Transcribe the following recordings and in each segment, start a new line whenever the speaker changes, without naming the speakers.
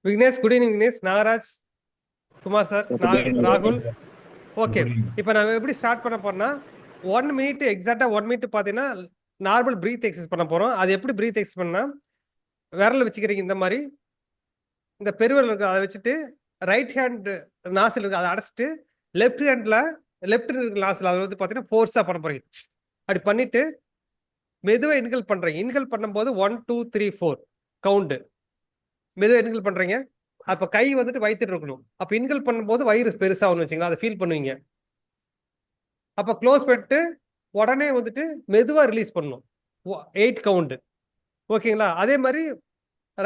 Vignesh, good evening Vignesh, Nagaraj, Kumar sir, ராகுல். Okay, இப்போ நான் எப்படி ஸ்டார்ட் பண்ண போறேன்னா 1 மினிட் எக்ஸாக்டா 1 மினிட் பார்த்தீங்கன்னா நார்மல் பிரீத் எக்ஸசைஸ் பண்ண போறோம். அது எப்படி பிரீத் எக்ஸசைஸ் பண்ணா விரல் வச்சுக்கிறீங்க இந்த மாதிரி, இந்த பெருவிரல் இருக்கு அதை வச்சுட்டு ரைட் ஹேண்ட் நாசில் இருக்கு அதை அடைச்சிட்டு லெஃப்ட் ஹேண்ட்ல லெஃப்ட் நாசில் அதை வந்து பார்த்தீங்கன்னா ஃபோர்ஸா பண்ண போறீங்க. அப்படி பண்ணிட்டு மெதுவா இன்ஹேல் பண்றீங்க. இன்ஹேல் பண்ணும்போது 1 2 3 4 கவுண்ட் மெதுவா இன்ஹேல் பண்றீங்க. அப்ப கை வந்துட்டு வயித்துல இருக்கணும். அப்ப இன்ஹேல் பண்ணும்போது வயிறு பெருசாகணும் வச்சுங்களா, அதை ஃபீல் பண்ணுவீங்க. அப்ப க்ளோஸ் பண்ணிட்டு உடனே வந்துட்டு மெதுவா ரிலீஸ் பண்ணணும். 8 கவுண்ட். ஓகேங்களா? அதே மாதிரி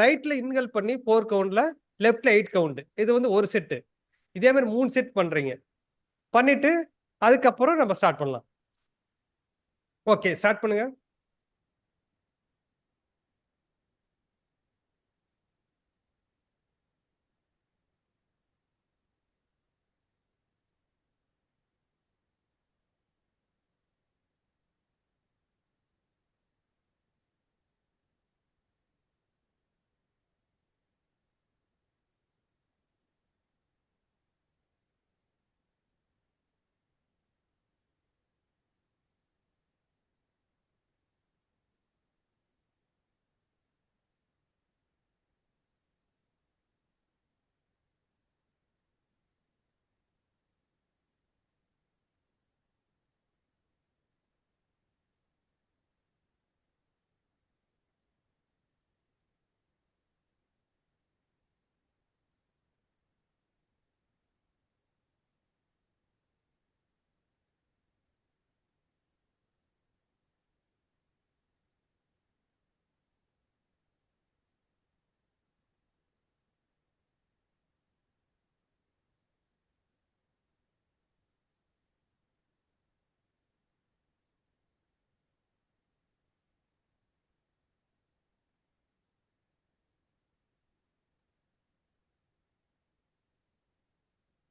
ரைட்ல இன்ஹேல் பண்ணி 4 கவுண்ட்ல, லெஃப்ட்ல 8 கவுண்ட். இது வந்து ஒரு செட்டு. இதே மாதிரி 3 செட் பண்றீங்க. பண்ணிட்டு அதுக்கப்புறம் நம்ம ஸ்டார்ட் பண்ணலாம். ஓகே, ஸ்டார்ட் பண்ணுங்க.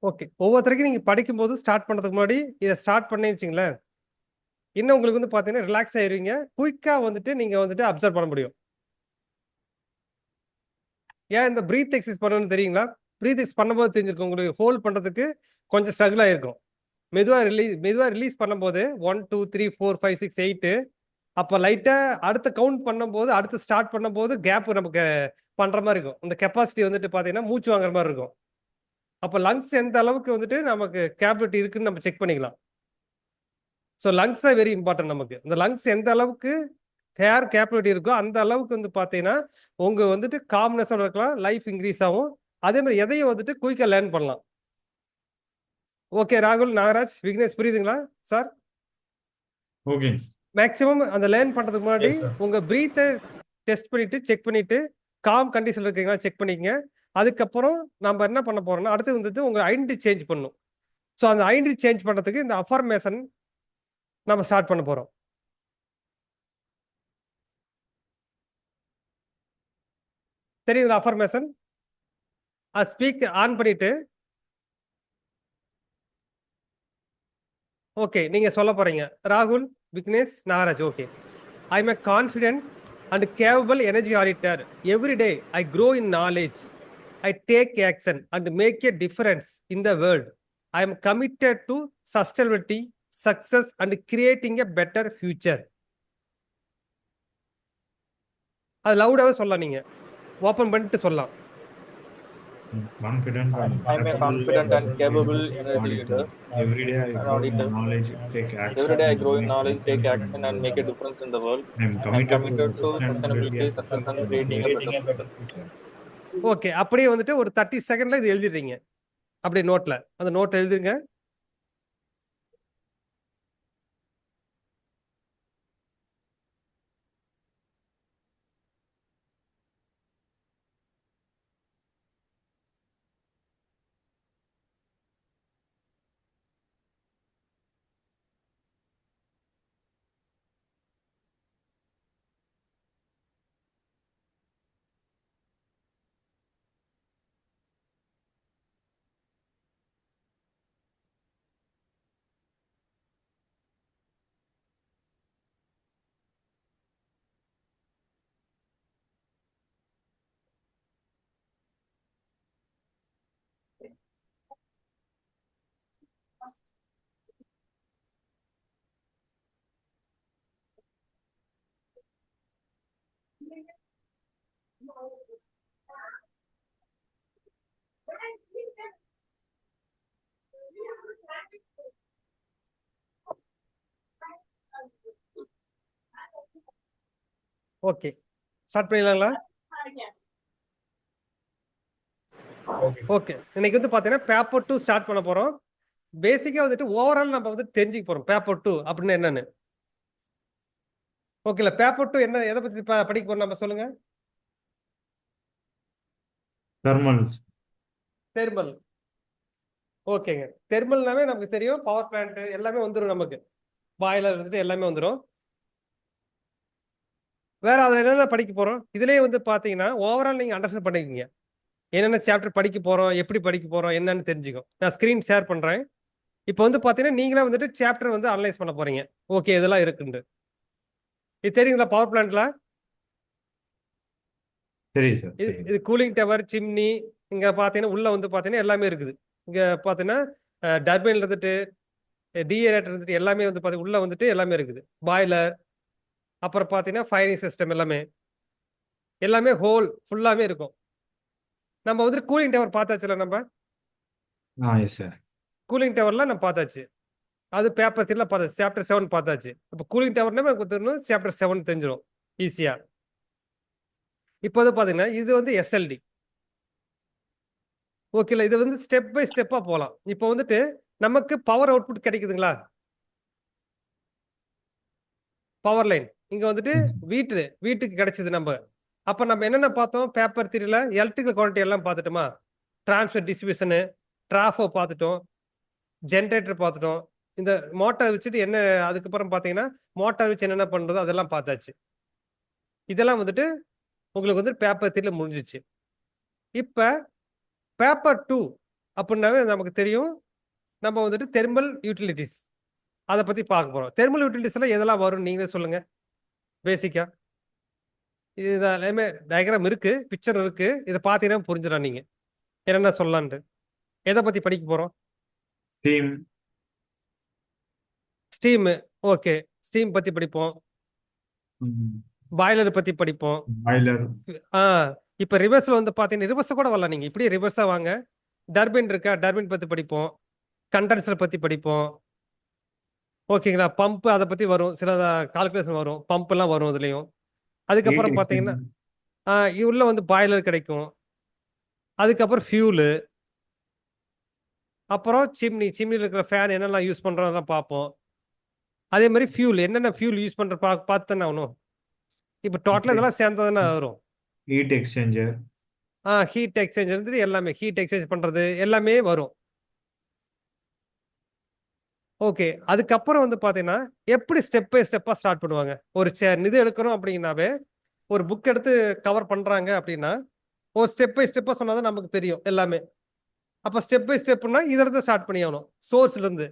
ஓகே, ஒவ்வொருத்தருக்கும் நீங்க படிக்கும்போது ஸ்டார்ட் பண்றதுக்கு முன்னாடி இதை ஸ்டார்ட் பண்ணி வச்சுங்களேன், இன்னும் உங்களுக்கு வந்து பாத்தீங்கன்னா ரிலாக்ஸ் ஆயிருவீங்க. குயிக்கா வந்துட்டு நீங்க வந்துட்டு அப்சர்வ் பண்ண முடியும். ஏன் இந்த பிரீத் எக்ஸசைஸ் பண்ணணும்னு தெரியுங்களா? பிரீத் எக்ஸசைஸ் பண்ணும்போது தெரிஞ்சிருக்கும் உங்களுக்கு. ஹோல்ட் பண்றதுக்கு கொஞ்சம் ஸ்ட்ரகிள் ஆயிருக்கும். மெதுவா ரிலீஸ் பண்ணும்போது 1 2 3 4 5 6 8 அப்ப லைட்டா அடுத்த கவுண்ட் பண்ணும்போது அடுத்து ஸ்டார்ட் பண்ணும்போது கேப் நமக்கு பண்ற மாதிரி இருக்கும். இந்த கெப்பாசிட்டி வந்துட்டு பாத்தீங்கன்னா மூச்சு வாங்குற மாதிரி இருக்கும். அப்ப லங்ஸ் எந்த அளவுக்கு வந்துட்டு நமக்கு கேப்பபிலிட்டி இருக்குன்னு நம்ம செக் பண்ணிக்கலாம். ஸோ லங்ஸ் தான் வெரி இம்பார்ட்டன்ட் நமக்கு. இந்த லங்ஸ் எந்த அளவுக்கு ஏர் கேப்பபிலிட்டி இருக்கோ அந்த அளவுக்கு வந்து பார்த்தீங்கன்னா உங்க வந்துட்டு காம்னஸோட இருக்கலாம், லைஃப் இன்க்ரீஸ் ஆகும். அதே மாதிரி எதையும் வந்துட்டு குயிக்கா லேர்ன் பண்ணலாம். ஓகே ராகுல், நாகராஜ், விக்னேஷ், புரியுதுங்களா சார்?
ஓகே.
மேக்ஸிமம் அந்த லேர்ன் பண்றதுக்கு முன்னாடி
Yes, sir.
உங்க பிரீத்தை டெஸ்ட் பண்ணிட்டு செக் பண்ணிட்டு காம் கண்டிஷன்ல இருக்கீங்களா செக் பண்ணிக்கங்க. அதுக்கப்புறம் நம்ம என்ன பண்ண போறோம்னா அடுத்து வந்துட்டு உங்க ஐடென்டி சேஞ்ச் பண்ணணும். ஸோ அந்த ஐடென்டி சேஞ்ச் பண்றதுக்கு இந்த அஃபர்மேஷன் நம்ம ஸ்டார்ட் பண்ண போறோம். தெரியுதுங்களா அஃபர்மேஷன்? ஸ்பீக் ஆன் பண்ணிட்டு ஓகே நீங்க சொல்ல போறீங்க. ராகுல், Vignesh, Nagaraj. Okay. I am a confident and capable energy auditor. Every day I grow in knowledge. I take action and make a difference in the world. I am committed to sustainability, success and creating a better future. அது லவுடாவே சொல்லலாம், நீங்க open பண்ணிட்டு சொல்லலாம்.
Confident and
I'm a confident and capable energy leader
Every day I
and
grow in
auditor.
knowledge, take action,
Every day I
and
grow in
make
knowledge, take
difference in
action,
the
and make a
world.
difference in the world.
I am
I'm
committed to
committed to
sustainability,
sustainability,
success,
success, and
and
creating a
creating
better
a better
future.
future.
Okay, அப்படியே வந்துட்டு ஒரு 30 செகண்ட்ல இது எழுதிடுறீங்க. அப்படியே நோட்ல அந்த note எழுதுங்க. Okay, start பண்ணிடலாங்களா? Okay, இன்னைக்கு வந்து பாத்தீங்கன்னா பேப்பர் 2 ஸ்டார்ட் பண்ண போறோம். பேசிக்கா வந்துட்டு ஓவரால் நம்ம வந்து தெரிஞ்சுக்க போறோம் பேப்பர் 2 அப்படின்னு என்னன்னு. ஓகேல, பேப்பர் 2 என்ன எதை பத்தி படிக்க போறோம் நம்ம சொல்லுங்க.
தெர்மல்.
தெர்மல். ஓகேங்க, தெர்மல்னாவே நமக்கு தெரியும் பவர் பிளான்ட் எல்லாமே வந்துடும், நமக்கு பாய்லர் வந்துட்டு எல்லாமே வந்துடும். வேற அதுல என்னென்ன படிக்க போறோம், இதுலயே வந்து பாத்தீங்கன்னா ஓவரால் நீங்க அண்டர்ஸ்டாண்ட் பண்ணிக்கீங்க என்னென்ன சாப்டர் படிக்க போறோம், எப்படி படிக்க போறோம் என்னன்னு தெரிஞ்சுக்கும். நான் ஸ்கிரீன் ஷேர் பண்றேன். இப்போ வந்து பாத்தீங்கன்னா நீங்களே வந்துட்டு சாப்டர் வந்து அனலைஸ் பண்ண போறீங்க. ஓகே, இதெல்லாம் இருக்குண்டு. இது தெரியுங்களா பவர் பிளான்ட்ல?
சரி சார்.
இது இது கூலிங் டவர், சிம்னி. இங்க பாத்தீங்கன்னா உள்ள வந்து பாத்தீங்கன்னா எல்லாமே இருக்குது. இங்க பாத்தீங்கன்னா டர்பைன்ல இருந்துட்டு டிஏரேட்டர் இருந்துட்டு எல்லாமே வந்து பாத்தீங்கன்னா உள்ள வந்துட்டு எல்லாமே இருக்குது. பாய்லர், அப்புறம் பாத்தீங்கன்னா ஃபயரிங் சிஸ்டம் எல்லாமே எல்லாமே ஹோல் ஃபுல்லாமே இருக்கும். நம்ம வந்து கூலிங் டவர் பார்த்தாச்சுல, நம்ம
எஸ் சார்.
கூலிங் டவர்ல நம்ம பார்த்தாச்சு. அது பேப்பர் 3 பார்த்தாச்சு, சாப்டர் 7 பார்த்தாச்சு. இப்போ கூலிங் டவர்னா நமக்கு தெரியும் சாப்டர் 7 தெரிஞ்சிடும் ஈஸியா. இப்போ வந்து பாத்தீங்கன்னா இது வந்து எஸ்எல்டி. ஓகேல, இது வந்து ஸ்டெப் பை ஸ்டெப்பா போலாம். இப்போ வந்துட்டு நமக்கு பவர் அவுட்புட் கிடைக்குதுங்களா? பவர் லைன் இங்க வந்துட்டு வீட்டுக்கு கிடைச்சது நம்ம. அப்ப நம்ம என்னென்ன பார்த்தோம் பேப்பர் 3ல? எலக்ட்ரிக்கல் குவான்டிட்டி எல்லாம் பார்த்துட்டோமா? டிரான்ஸ்ஃபர் டிஸ்ட்ரிபியூஷனு, டிராஃபோ பார்த்துட்டோம், ஜென்ரேட்டர் பார்த்துட்டோம். இந்த மோட்டார் வச்சுட்டு என்ன, அதுக்கப்புறம் பார்த்தீங்கன்னா மோட்டார் வச்சு என்னென்ன பண்றதோ அதெல்லாம் பார்த்தாச்சு. இதெல்லாம் வந்துட்டு உங்களுக்கு வந்து பேப்பர் 3ல முடிஞ்சிச்சு. இப்ப பேப்பர் 2 அப்படின்னாவே நமக்கு தெரியும், நம்ம வந்துட்டு தெர்மல் யூட்டிலிட்டிஸ் அதை பத்தி பார்க்க போறோம். தெர்மல் யூட்டிலிட்டிஸ்ல எதெல்லாம் வரும் நீங்களே சொல்லுங்க பேசிக்கா. இது எல்லாமே டயக்ராம் இருக்கு, பிக்சர் இருக்கு. இதை பார்த்தீங்கன்னா புரிஞ்சிடும் நீங்க என்னென்ன சொல்லலான்ட்டு. எதை பத்தி படிக்க போறோம்?
டீம்.
ஸ்டீம். ஓகே, ஸ்டீம் பத்தி படிப்போம். பாய்லர் பத்தி படிப்போம்.
பாய்லர்.
இப்ப ரிவர்ஸ்ல வந்து பாத்தீங்கன்னா ரிவர்ஸ் கூட வரலாம், நீங்க இப்படியே ரிவர்ஸா வாங்க. டர்பின் இருக்கா, டர்பின் பத்தி படிப்போம். கண்டென்சர் பத்தி படிப்போம். ஓகேங்களா, பம்ப் அதை பத்தி வரும், சில கால்குலேஷன் வரும், பம்ப் எல்லாம் வரும் இதுலயும். அதுக்கப்புறம் பாத்தீங்கன்னா உள்ள வந்து பாய்லர் கிடைக்கும். அதுக்கப்புறம் ஃபியூலு, அப்புறம் சிம்னில இருக்கிற ஃபேன் என்னெல்லாம் யூஸ் பண்றோம் அதெல்லாம் பார்ப்போம். அதே மாதிரி ஃபியூல் என்னென்ன ஃபியூல் யூஸ் பண்ற பார்த்து தானே ஆகணும். இப்போ டோட்டலா இதெல்லாம் சேர்ந்ததுன்னா வரும்.
Heat exchanger.
ஹீட் எக்ஸ்சேஞ்ச் இருந்துட்டு எல்லாமே ஹீட் எக்ஸ்சேஞ்ச் பண்றது எல்லாமே வரும். ஓகே, அதுக்கப்புறம் வந்து பாத்தீங்கன்னா எப்படி ஸ்டெப் பை ஸ்டெப்பா ஸ்டார்ட் பண்ணுவாங்க. ஒரு இது எடுக்கிறோம் அப்படின்னாவே, ஒரு புக் எடுத்து கவர் பண்றாங்க அப்படின்னா ஒரு ஸ்டெப் பை ஸ்டெப்பா சொன்னாதான் நமக்கு தெரியும் எல்லாமே. அப்ப ஸ்டெப் பை ஸ்டெப்னா இதுல இருந்து ஸ்டார்ட் பண்ணி ஆகணும். சோர்ஸ்ல இருந்து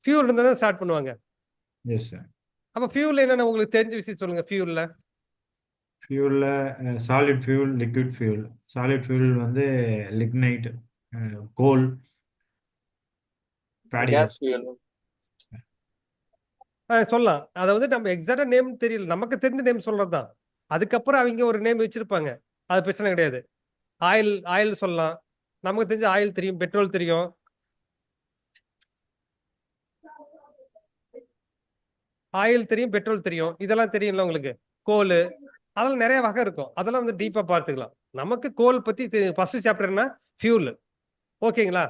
ஃபியூல் இருந்து தான் ஸ்டார்ட் பண்ணுவாங்க.
Yes sir.
அப்ப ஃபியூல் என்னென்ன உங்களுக்கு தெரிஞ்ச விஷயம் சொல்லுங்க.
ஃபியூல்ல solid fuel, liquid fuel. Solid fuel வந்து லிக்னைட், கோல்,
Gas fuel.
சொல்லலாம். அதாவது நம்ம எக்ஸாக்டா நேம் தெரியல, நமக்கு தெரிஞ்ச நேம் சொல்றதுதான். அதுக்கப்புறம் அவங்க ஒரு நேம் வச்சிருப்பாங்க, அது பிரச்சனை கிடையாது. ஆயில் சொல்லலாம், நமக்கு தெரிஞ்ச ஆயில் தெரியும், பெட்ரோல் தெரியும். பெட்ரோல் தெரியும், இதெல்லாம் தெரியும்ல உங்களுக்கு. கோல், அதெல்லாம் நிறைய வகை இருக்கும், அதெல்லாம் வந்து டீப்பா பார்த்துக்கலாம். நமக்கு கோல் பத்தி ஃபர்ஸ்ட் சாப்டர்னா ஃபியூல். ஓகேங்களா?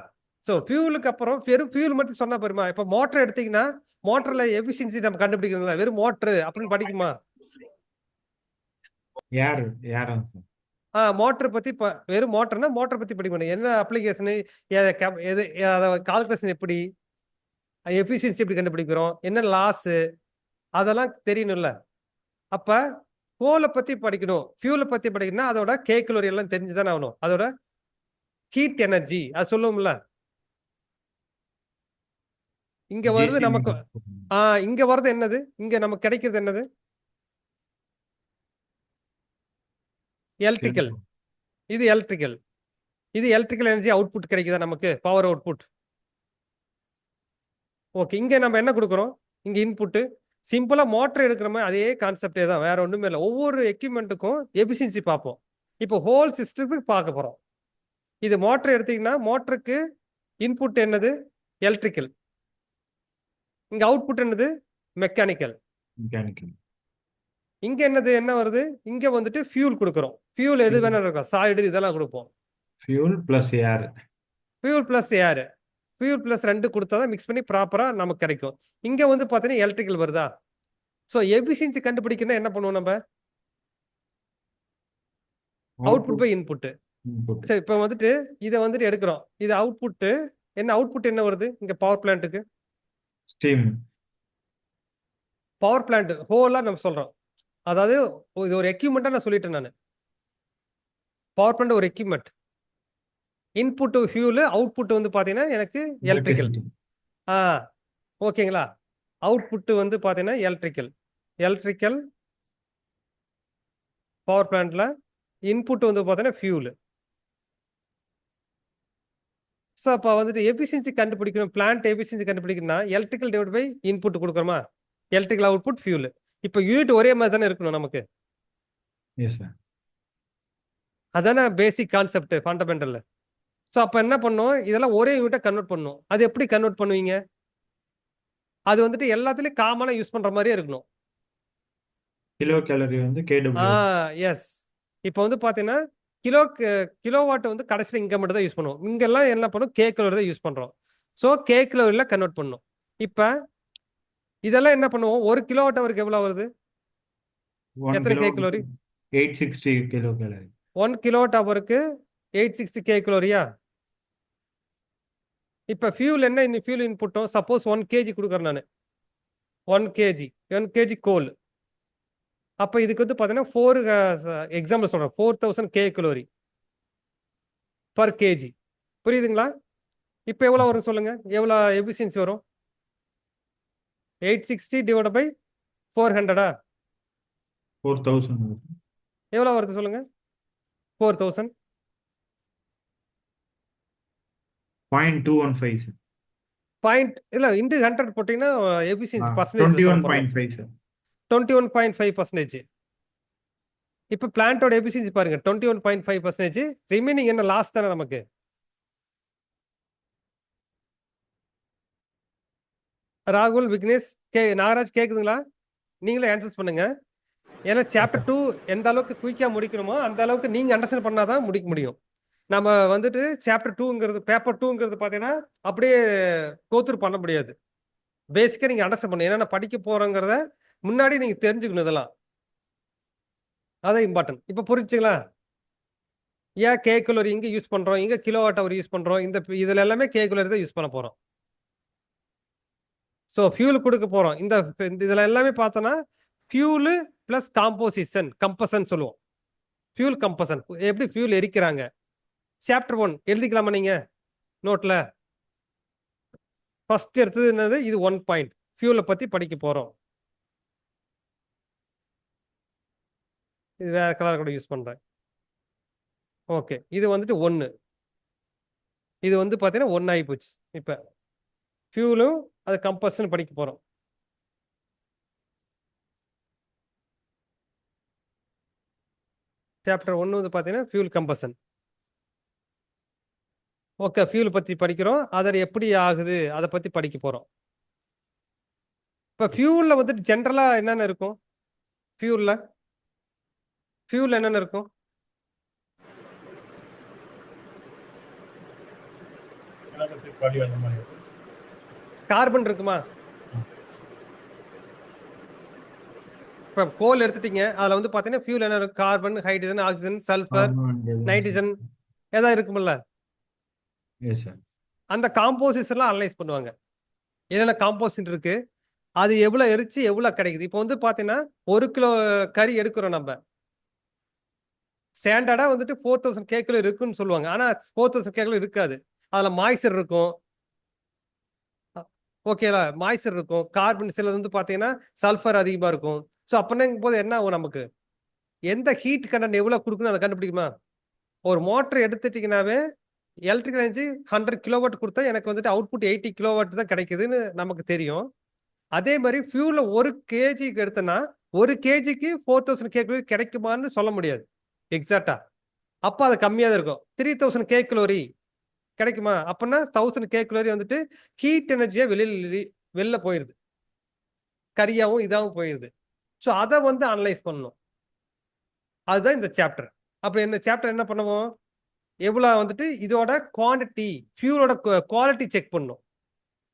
ஸோ ஃபியூலுக்கு அப்புறம் வெறும் ஃபியூல் மட்டும் சொன்னா போருமா? இப்போ மோட்டர் எடுத்தீங்கன்னா மோட்டர்ல எஃபிஷியன்சி நம்ம கண்டுபிடிக்கணும்ல, வெறும் மோட்டர் அப்படின்னு படிக்குமா? மோட்டர் பத்தி வெறும் மோட்டர்னா மோட்டர் பத்தி படிக்கணும். என்ன அப்ளிகேஷனு, கால்குலேஷன் எப்படி, எஃபிஷியன்சி எப்படி கண்டுபிடிக்கிறோம், என்ன லாஸ், அதெல்லாம் தெரியணும்ல. அப்ப கோலை பத்தி படிக்கணும், ஃபியூலை பத்தி படிக்கணும்னா அதோட கேக்குலரி எல்லாம் தெரிஞ்சுதானே ஆகணும். அதோட ஹீட் எனர்ஜி அது சொல்லுவோம்ல. இங்க வருது நமக்கு. இங்க வருது என்னது, இங்க நமக்கு கிடைக்கிறது என்னது? எலக்ட்ரிக்கல். இது எலக்ட்ரிக்கல் எனர்ஜி அவுட்புட் கிடைக்குதா நமக்கு, பவர் அவுட்புட். ஓகே, இங்க நம்ம என்ன கொடுக்குறோம், இங்க இன்புட் சிம்பிளா மோட்டர் எடுக்கிற மாதிரி அதே கான்செப்டே தான், வேற ஒண்ணுமே இல்லை. ஒவ்வொரு எக்யூப்மெண்ட்டுக்கும் எஃபிஷியன்சி பார்ப்போம். இப்போ ஹோல் சிஸ்டத்துக்கு பார்க்க போறோம். இது மோட்டர் எடுத்தீங்கன்னா மோட்டருக்கு இன்புட் என்னது? எலக்ட்ரிக்கல். இங்க அவுட்புட் என்னது? மெக்கானிக்கல்.
மெக்கானிக்கல்.
இங்க என்னது? என்ன வருது? இங்க வந்துட்டு ஃபியூல் கொடுக்குறோம். ஃபியூல் எது வேணா இருக்கும், சாலிடு இதெல்லாம் கொடுப்போம்.
ஃபியூல் பிளஸ் ஏர்.
ஃபியூல் பிளஸ் ஏர். ஃபியூல் பிளஸ் 2 கொடுத்தா தான் மிக்ஸ் பண்ணி ப்ராப்பரா நமக்கு கிடைக்கும். இங்க வந்து பாத்தீங்கன்னா எலக்ட்ரிக்கல் வருதா? ஸோ எஃபிஷியன்சி கண்டுபிடிக்கணும் என்ன பண்ணுவோம் நம்ம? Output by input.
இன்புட்.
சரி, இப்போ வந்துட்டு இதை வந்துட்டு எடுக்கிறோம். இது அவுட்புட் என்ன? அவுட்புட் என்ன வருது இங்க பவர் பிளான்ட்டுக்கு?
ஸ்டீம்.
பவர் பிளான்ட் ஹோலா நம்ம சொல்றோம். அதாவது இது ஒரு எக்யூப்மெண்ட்டா நான் சொல்லிட்டேன் நான். பவர் பிளான்ட் ஒரு எக்யூப்மெண்ட். இன்புட் ஃபியூல், அவுட்புட் வந்து பாத்தீங்கன்னா எனக்கு எலக்ட்ரிக்கல். ஓகேங்களா? அவுட்புட் வந்து பாத்தீங்கன்னா எலக்ட்ரிக்கல் பவர் பிளான்ட்ல. இன்புட் வந்து பாத்தீங்கன்னா ஃபியூல். ஸோ அப்போ வந்துட்டு எஃபிஷியன்சி கண்டுபிடிக்கணும், பிளான்ட் எஃபிஷியன்சி கண்டுபிடிக்கணும்னா எலக்ட்ரிக்கல் டிவைட் பை இன்புட் கொடுக்குறோமா? Electrical output fuel. இப்போ யூனிட் ஒரே மாதிரி தானே இருக்கணும் நமக்கு.
Yes sir.
அதானே பேசிக் கான்செப்ட், ஃபண்டமெண்டல். ஸோ அப்போ என்ன பண்ணோம்? இதெல்லாம் ஒரே யூனிட்டை கன்வெர்ட் பண்ணணும். அது எப்படி கன்வெர்ட் பண்ணுவீங்க? அது வந்துட்டு எல்லாத்துலயும் காமனா யூஸ் பண்ற மாதிரியே இருக்கணும்.
கிலோ கேலரி வந்து கேடபிள்யூ.
எஸ். இப்போ வந்து பாத்தீங்கன்னா கிலோவாட் வந்து கடைசியில் இங்க மட்டும் தான் யூஸ் பண்ணுவோம். இங்கெல்லாம் என்ன பண்ணும்? கே கலோரி தான் யூஸ் பண்றோம். ஸோ கே கலோரியில கன்வெர்ட் பண்ணும். இப்போ இதெல்லாம் என்ன பண்ணுவோம்? 1 கிலோவாட் அவருக்கு எவ்வளவு வருது? எத்தனை K calorie?
860 kilo gallery.
1 kilowatt அவருக்கு 860 கே கலோரியா? இப்போ ஃபியூல் என்ன? ஃபியூல் இன்புட்டும் சப்போஸ் 1 kg கொடுக்குறேன் நான். 1 kg கோல். அப்போ இதுக்கு வந்து பார்த்தீங்கன்னா 4 எக்ஸாம்பிள் சொல்கிறேன், 4000 கே கலோரி பர் கேஜி. புரியுதுங்களா? இப்போ எவ்வளோ வரும் சொல்லுங்க? எவ்வளோ எஃபிஷியன்சி வரும்? 860 டிவைட் பை 400.
4000.
எவ்வளோ வருது சொல்லுங்க? 4000.
0.215.
பாயிண்ட் இல்லை, இன்டு 100 போட்டிங்கன்னா எஃபிஷியன்சி பர்சன்டேஜ்
21.5 சார்.
21.5%. இப்போ பிளான்ட்டோட எஃபிஷியன்சி பாருங்க 21.5%. ரிமைனிங் என்ன? லாஸ் தானே நமக்கு. ராகுல், விக்னேஷ், நாகராஜ் கேக்குதுங்களா? நீங்களே ஆன்சர்ஸ் பண்ணுங்க. ஏன்னா சாப்டர் 2 எந்த அளவுக்கு குயிக்கா முடிக்கணுமோ அந்த அளவுக்கு நீங்க அண்டர்ஸ்டாண்ட் பண்ணாதான் முடிக்க முடியும். நம்ம வந்துட்டு சாப்டர் 2ங்கிறது பேப்பர் 2ங்கிறது பார்த்தீங்கன்னா அப்படியே கோத்ரூ பண்ண முடியாது. பேசிக்கா நீங்க அண்டர்ஸ்டாண்ட் பண்ணணும். என்னென்ன படிக்க போறோங்கிறத முன்னாடி நீங்க தெரிஞ்சுக்கணும். இதெல்லாம் அதான் இம்பார்ட்டன்ட். இப்போ புரிஞ்சுங்களா? ஏன் கே கலோரி இங்க யூஸ் பண்றோம், இங்க கிலோவாட் அவர் யூஸ் பண்றோம், இதுல எல்லாமே கே கலோரி தான் யூஸ் பண்ண போறோம். ஸோ ஃபியூல் கொடுக்க போறோம். இதுல எல்லாமே பார்த்தோன்னா ஃபியூலு பிளஸ் காம்போசிஷன், கம்பசன் சொல்லுவோம். ஃபியூல் கம்பசன் எப்படி ஃபியூல் எரிக்கிறாங்க. சாப்டர் 1 எழுதிக்கலாமா நீங்க நோட்ல? ஃபர்ஸ்ட் எடுத்தது என்னது? இது 1 பாயிண்ட் ஃபியூலை பத்தி படிக்க போறோம். இது வேற கலர் கூட யூஸ் பண்றேன். ஓகே, இது வந்துட்டு 1. இது வந்து பார்த்தீங்கன்னா 1 ஆகி போச்சு. இப்போ ஃபியூலும் அது கம்பஷன் படிக்க போறோம். சாப்டர் 1 வந்து பார்த்தீங்கன்னா ஃபியூல் கம்பஷன். ஓகே, ஃபியூல் பத்தி படிக்கிறோம். அதில் எப்படி ஆகுது அதை பத்தி படிக்க போறோம். இப்போ ஃபியூல்ல வந்துட்டு ஜென்ரலா என்னென்ன இருக்கும்? ஃபியூல்ல என்னென்ன இருக்கும்? கார்பன் இருக்குமா? இப்போ கோல் எடுத்துட்டீங்க, அதுல வந்து பாத்தீங்கன்னா ஃபியூல் என்ன இருக்கும்? Carbon, hydrogen, oxygen, sulphur, nitrogen ஏதாவது இருக்குமில்ல?
Yes sir.
அந்த காம்போசிஷன்லாம் அனலைஸ் பண்ணுவாங்க. என்னென்ன காம்போசிஷன் இருக்கு, அது எவ்வளவு எரிச்சு எவ்வளவு கிடைக்குது. இப்போ வந்து பாத்தீங்கன்னா 1 கிலோ கறி எடுக்கிறோம் நம்ம. ஸ்டாண்டர்டா வந்துட்டு 4000 கே கிலோ இருக்குன்னு சொல்லுவாங்க. ஆனா 4000 கே கிலோ இருக்காது. அதுல மாய்ச்சர் இருக்கும். ஓகேலா, மாய்ச்சர் இருக்கும். கார்பன் சிலது வந்து பாத்தீங்கன்னா சல்ஃபர் அதிகமா இருக்கும். ஸோ அப்படின்னும் போது என்ன ஆகும்? நமக்கு எந்த ஹீட் கண்டென்ட் எவ்வளவு கொடுக்கணும் அதை கண்டுபிடிக்குமா? ஒரு மோட்டர் எடுத்துட்டீங்கன்னாவே எலக்ட்ரிக்கல் எனர்ஜி 100 கிலோவாட் கொடுத்தா எனக்கு வந்துட்டு அவுட்புட் 80 கிலோவாட் தான் கிடைக்குதுன்னு நமக்கு தெரியும். அதே மாதிரி ஃபியூல 1 கேஜிக்கு எடுத்தனா 1 கேஜிக்கு 4000 கேலரி கிடைக்குமான்னு சொல்ல முடியாது எக்ஸாக்டா. அப்ப அது கம்மியா தான் இருக்கும். 3000 கேலரி கிடைக்குமா? அப்பன்னா 1000 கேலரி வந்துட்டு ஹீட் எனர்ஜியா வெளில போயிருது. கரியாவும் இதாவும் போயிருது. ஸோ அத வந்து அனலைஸ் பண்ணணும். அதுதான் இந்த சாப்டர். அப்ப என்ன சாப்டர் என்ன பண்ணுவோம்? எவ்வளோ வந்துட்டு இதோட குவான்டிட்டி, ஃபியூலோட குவாலிட்டி செக் பண்ணணும்.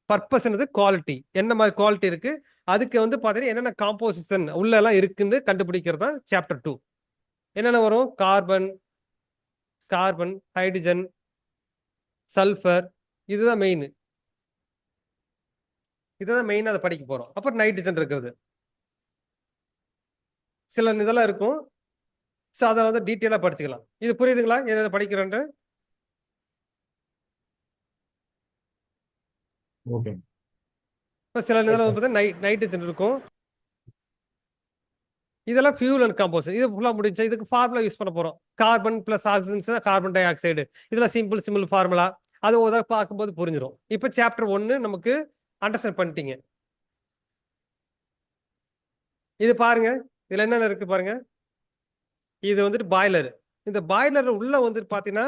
பர்பஸ்ன்றது குவாலிட்டி. என்ன மாதிரி குவாலிட்டி இருக்கு? அதுக்கு வந்து பார்த்தீங்கன்னா என்னென்ன காம்போசிஷன் உள்ள எல்லாம் இருக்குன்னு கண்டுபிடிக்கிறது தான் சாப்டர் 2. என்னென்ன வரும்? கார்பன், ஹைட்ரஜன், சல்ஃபர் இதுதான் மெயின். இதுதான் மெயினா அதை படிக்க போறோம். அப்புறம் நைட்ரஜன் இருக்கிறது. சில இதெல்லாம் இருக்கும். ஸோ அதை வந்து டீட்டெயிலா படிச்சுக்கலாம். இது புரியுதுங்களா? என்ன படிக்கிறேன்ட்டு?
ஓகே.
இப்போ சில இதெல்லாம் வந்து பார்த்தீங்கன்னா நைட்ரஜன் இருக்கும். இதெல்லாம் ஃபியூல் அண்ட் கம்போசன். இது ஃபுல்லா முடிஞ்சு இதுக்கு ஃபார்முலா யூஸ் பண்ண போறோம். Carbon plus oxygen carbon di oxide. இதெல்லாம் சிம்பிள் ஃபார்முலா. அது ஒரு தடவை பார்க்கும்போது புரிஞ்சிடும். இப்போ சாப்டர் 1 நமக்கு அண்டர்ஸ்டாண்ட் பண்ணிட்டீங்க. இது பாருங்க. இதுல என்னென்ன இருக்கு பாருங்க. இது வந்துட்டு பாய்லர். இந்த பாய்லர் உள்ள வந்துட்டு பாத்தீங்கன்னா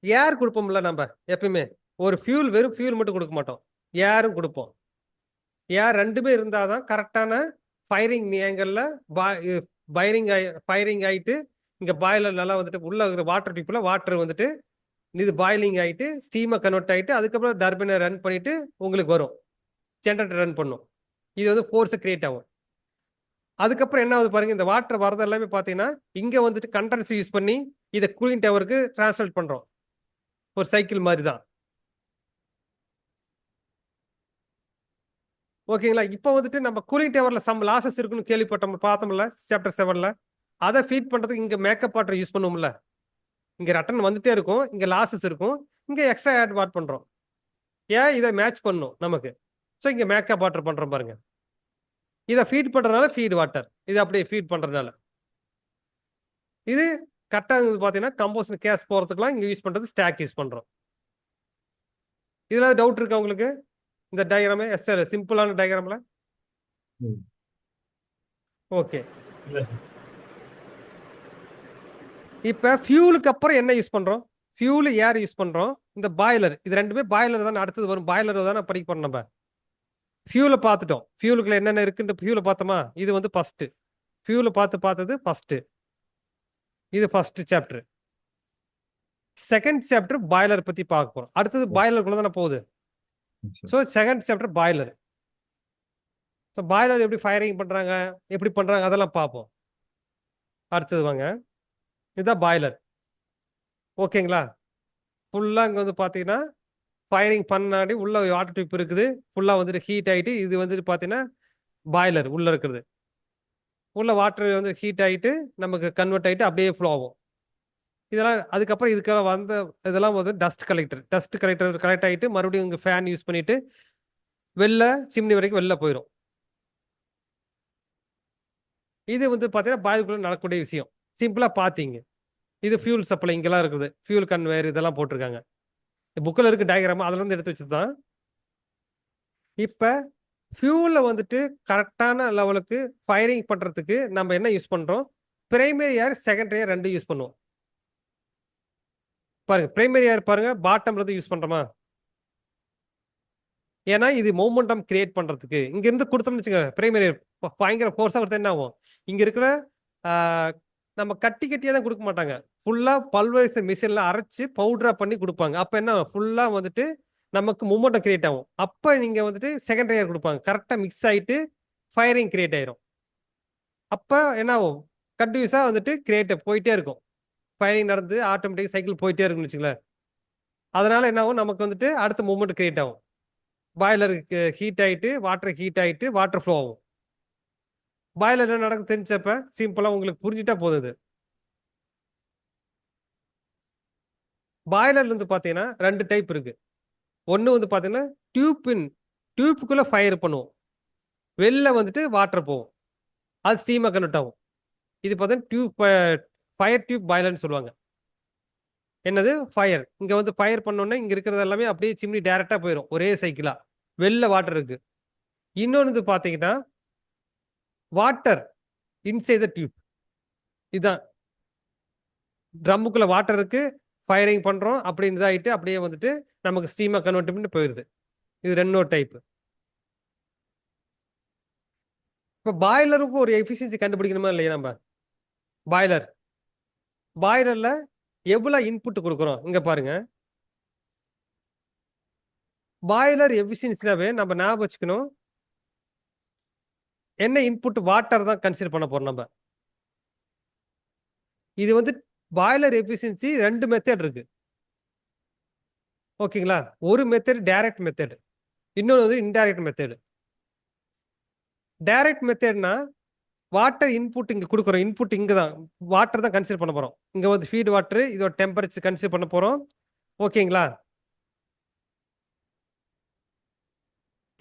ஏர் கொடுப்போம்ல நம்ம எப்பயுமே. ஒரு ஃபியூல் வெறும் ஃபியூல் மட்டும் கொடுக்க மாட்டோம். ஏரும் கொடுப்போம். ஏர் ரெண்டுமே இருந்தாதான் கரெக்டான ஃபயரிங் ஏங்கல்ல ஃபயரிங் ஆயிட்டு இங்க பாய்லர் நல்லா வந்துட்டு உள்ள இருக்கிற வாட்டர் டியூப்ல வாட்டர் வந்துட்டு இது பாயிலிங் ஆயிட்டு ஸ்டீமை கன்வெர்ட் ஆயிட்டு அதுக்கப்புறம் டர்பைனை ரன் பண்ணிட்டு உங்களுக்கு வரும். ஜென்ரேட்டர் ரன் பண்ணும். இது வந்து ஃபோர்ஸை கிரியேட் ஆகும். அதுக்கப்புறம் என்ன ஆகுது பாருங்க. இந்த வாட்டர் வரது எல்லாமே பாத்தீங்கன்னா இங்க வந்துட்டு கண்டன்ஸ் யூஸ் பண்ணி இதை கூலிங் டவருக்கு டிரான்ஸ்லேட் பண்றோம். ஒரு சைக்கிள் மாதிரி தான். ஓகேங்களா? இப்போ வந்துட்டு நம்ம கூலிங் டவர்ல சம் லாசஸ் இருக்குன்னு கேள்விப்பட்டோம் பார்த்தோம்ல சாப்டர் 7ல. அதை ஃபீட் பண்றதுக்கு இங்க மேக்கப் வாட்டர் யூஸ் பண்ணுவோம்ல. இங்க ரிட்டர்ன் வந்துட்டே இருக்கும். இங்க லாசஸ் இருக்கும். இங்க எக்ஸ்ட்ரா ஆட் வாட் பண்றோம். ஏன் இதை மேட்ச் பண்ணும் நமக்கு. ஸோ இங்க மேக்கப் வாட்டர் பண்றோம் பாருங்க. இதை ஃபீட் பண்றதுனால ஃபீட் வாட்டர். இது அப்படியே ஃபீட் பண்றதுனால இது கரெக்டா பாத்தீங்கன்னா கம்போசன் கேஸ் போறதுக்குலாம் இங்க யூஸ் பண்றது ஸ்டாக் யூஸ் பண்றோம். இதுல டவுட் இருக்கா உங்களுக்கு? இந்த டயக்ராமே சிம்பிளான டயக்ராம்ல.
ம்.
ஓகே.
இல்ல சார்.
இப்ப ஃபியூலுக்கு அப்புறம் என்ன யூஸ் பண்றோம்? ஃபியூல் ஏர் யூஸ் பண்றோம். இந்த பாய்லர் இது ரெண்டுமே பாய்லர் தான். அடுத்தது வரும் பாய்லர் தானே படிக்க போறோம் நம்ம. ஃபியூலை பார்த்துட்டோம். ஃபியூலுக்குள்ள என்னென்ன இருக்குன்னு ஃபியூலை பார்த்தோமா? இது வந்து ஃபர்ஸ்ட். ஃபியூலை பார்த்தது ஃபர்ஸ்ட். இது first chapter. Second chapter boiler பத்தி பார்க்க போறோம். அடுத்தது பாய்லருக்குள்ள தானே போகுது. So second chapter boiler. So boiler எப்படி ஃபயரிங் பண்றாங்க, எப்படி பண்றாங்க அதெல்லாம் பார்ப்போம். அடுத்தது வாங்க. இதுதான் பாய்லர். ஓகேங்களா? ஃபுல்லா இங்க வந்து பாத்தீங்கன்னா ஃபயரிங் பண்ணாடி உள்ள வாட்டர் டியூப் இருக்குது. ஃபுல்லா வந்துட்டு ஹீட் ஆயிட்டு இது வந்துட்டு பாத்தீங்கன்னா பாய்லர் உள்ள இருக்கிறது. உள்ள வாட்டர் வந்து ஹீட் ஆயிட்டு நமக்கு கன்வெர்ட் ஆயிட்டு அப்படியே ஃப்ளோ ஆகும். இதெல்லாம் அதுக்கப்புறம் இதுக்காக வந்த இதெல்லாம் வந்து டஸ்ட் கலெக்டர் கலெக்ட் ஆயிட்டு மறுபடியும் இங்க ஃபேன் யூஸ் பண்ணிட்டு வெளில சிம்னி வரைக்கும் வெளில போயிடும். இது வந்து பாத்தீங்கன்னா பாய்லருக்குள்ள நடக்கக்கூடிய விஷயம். சிம்பிளா பாத்தீங்க. இது ஃபியூல் சப்ளை இங்கெல்லாம் இருக்குது. ஃபியூல் கன்வேயர் இதெல்லாம் போட்டிருக்காங்க. புக்கில் இருக்கு டயக்ராம் அதுல இருந்து எடுத்து வச்சதுதான். இப்ப ஃபியூல வந்துட்டு கரெக்டான லெவலுக்கு ஃபயரிங் பண்றதுக்கு நம்ம என்ன யூஸ் பண்றோம்? பிரைமரி ஏர் செகண்டரி ஏர் ரெண்டு யூஸ் பண்ணுவோம். பாருங்க பிரைமரி ஏர் பாருங்க பாட்டம்ல இருந்து யூஸ் பண்றோமா? ஏன்னா இது மொமெண்டம் கிரியேட் பண்றதுக்கு இங்க இருந்து கொடுத்தோம்னு வச்சுங்க பிரைமரி பயங்கர ஃபோர்ஸா கொடுத்தா என்ன ஆகும்? இங்க இருக்கிற நம்ம கட்டியா தான் கொடுக்க மாட்டாங்க. ஃபுல்லா பல்வரைசர் மிஷின்ல அரைச்சு பவுடரா பண்ணி கொடுப்பாங்க. அப்ப என்ன ஃபுல்லா வந்துட்டு நமக்கு மூமெண்டம் கிரியேட் ஆகும். அப்ப நீங்க வந்துட்டு செகண்டரி ஏர் கொடுப்பாங்க. கரெக்டா மிக்ஸ் ஆயிட்டு ஃபயரிங் கிரியேட் ஆயிரும். அப்ப என்ன ஆகும்? கண்டினியூஸா வந்துட்டு கிரியேட் போயிட்டே இருக்கும். ஃபயரிங் நடந்து ஆட்டோமேட்டிக் சைக்கிள் போயிட்டே இருக்குன்னு வச்சுங்களேன். அதனால என்ன ஆகும்? நமக்கு வந்துட்டு அடுத்த மூமெண்ட் கிரியேட் ஆகும். பாய்லருக்கு ஹீட் ஆயிட்டு வாட்டர் ஹீட் ஆயிட்டு வாட்டர் ஃப்ளோ ஆகும். பாய்லர் என்ன நடக்கு தெரிஞ்சப்ப சிம்பிளா உங்களுக்கு புரிஞ்சுட்டா போகுது. பாய்லர்ல இருந்து பாத்தீங்கன்னா ரெண்டு டைப் இருக்கு. ஒன்னு வந்து பாத்தீங்கன்னா டியூப்புக்குள்ள ஃபயர் பண்ணுவோம். வெளில வந்துட்டு வாட்டர் போகும். அது ஸ்டீமா கன்வெர்ட் ஆகும். இது பார்த்தீங்கன்னா ஃபயர் டியூப் பாய்லர்னு சொல்லுவாங்க. என்னது ஃபயர் இங்க வந்து ஃபயர் பண்ணோன்னே இங்க இருக்கிறது எல்லாமே அப்படியே சிம்னி டைரக்டா போயிடும் ஒரே சைக்கிளா. வெளில வாட்டர் இருக்கு. இன்னொன்று பார்த்தீங்கன்னா வாட்டர் இன்சைட் த டியூப். இதுதான் ட்ரம்முக்குள்ள வாட்டர் இருக்கு, ஃபயரிங் பண்றோம், அப்படி இதாயிட்டு அப்படியே வந்துட்டு நமக்கு ஸ்டீமா கன்வெர்ட் பண்ணி போயிருது. இது ரெண்டோட டைப். இப்போ பாய்லருக்கும் ஒரு எஃபிஷியன்சி கண்டுபிடிக்கணுமா இல்லையா? நம்ம பாய்லர்ல எவ்வளவு இன்புட் கொடுக்குறோம் இங்க பாருங்க. பாய்லர் எஃபிஷியன்சினாவே நம்ம ஞாபகம் வச்சுக்கணும், என்ன இன்புட் வாட்டர் தான் கன்சிடர் பண்ண போறோம் நம்ம. இது வந்து பாய்லர் எஃபிஷியன்சி 2 மெத்தட் இருக்கு. ஓகேங்களா? ஒரு மெத்தட் டைரக்ட் மெத்தட், இன்னொன்று வந்து இன்டைரக்ட் மெத்தட். டைரக்ட் மெத்தட்னா வாட்டர் இன்புட் இங்க கொடுக்குறோம், இன்புட் இங்க தான் வாட்டர் தான் கன்சிடர் பண்ண போறோம். இங்க வந்து ஃபீட் வாட்டர், இதோட டெம்பரேச்சர் கன்சிடர் பண்ண போறோம். ஓகேங்களா?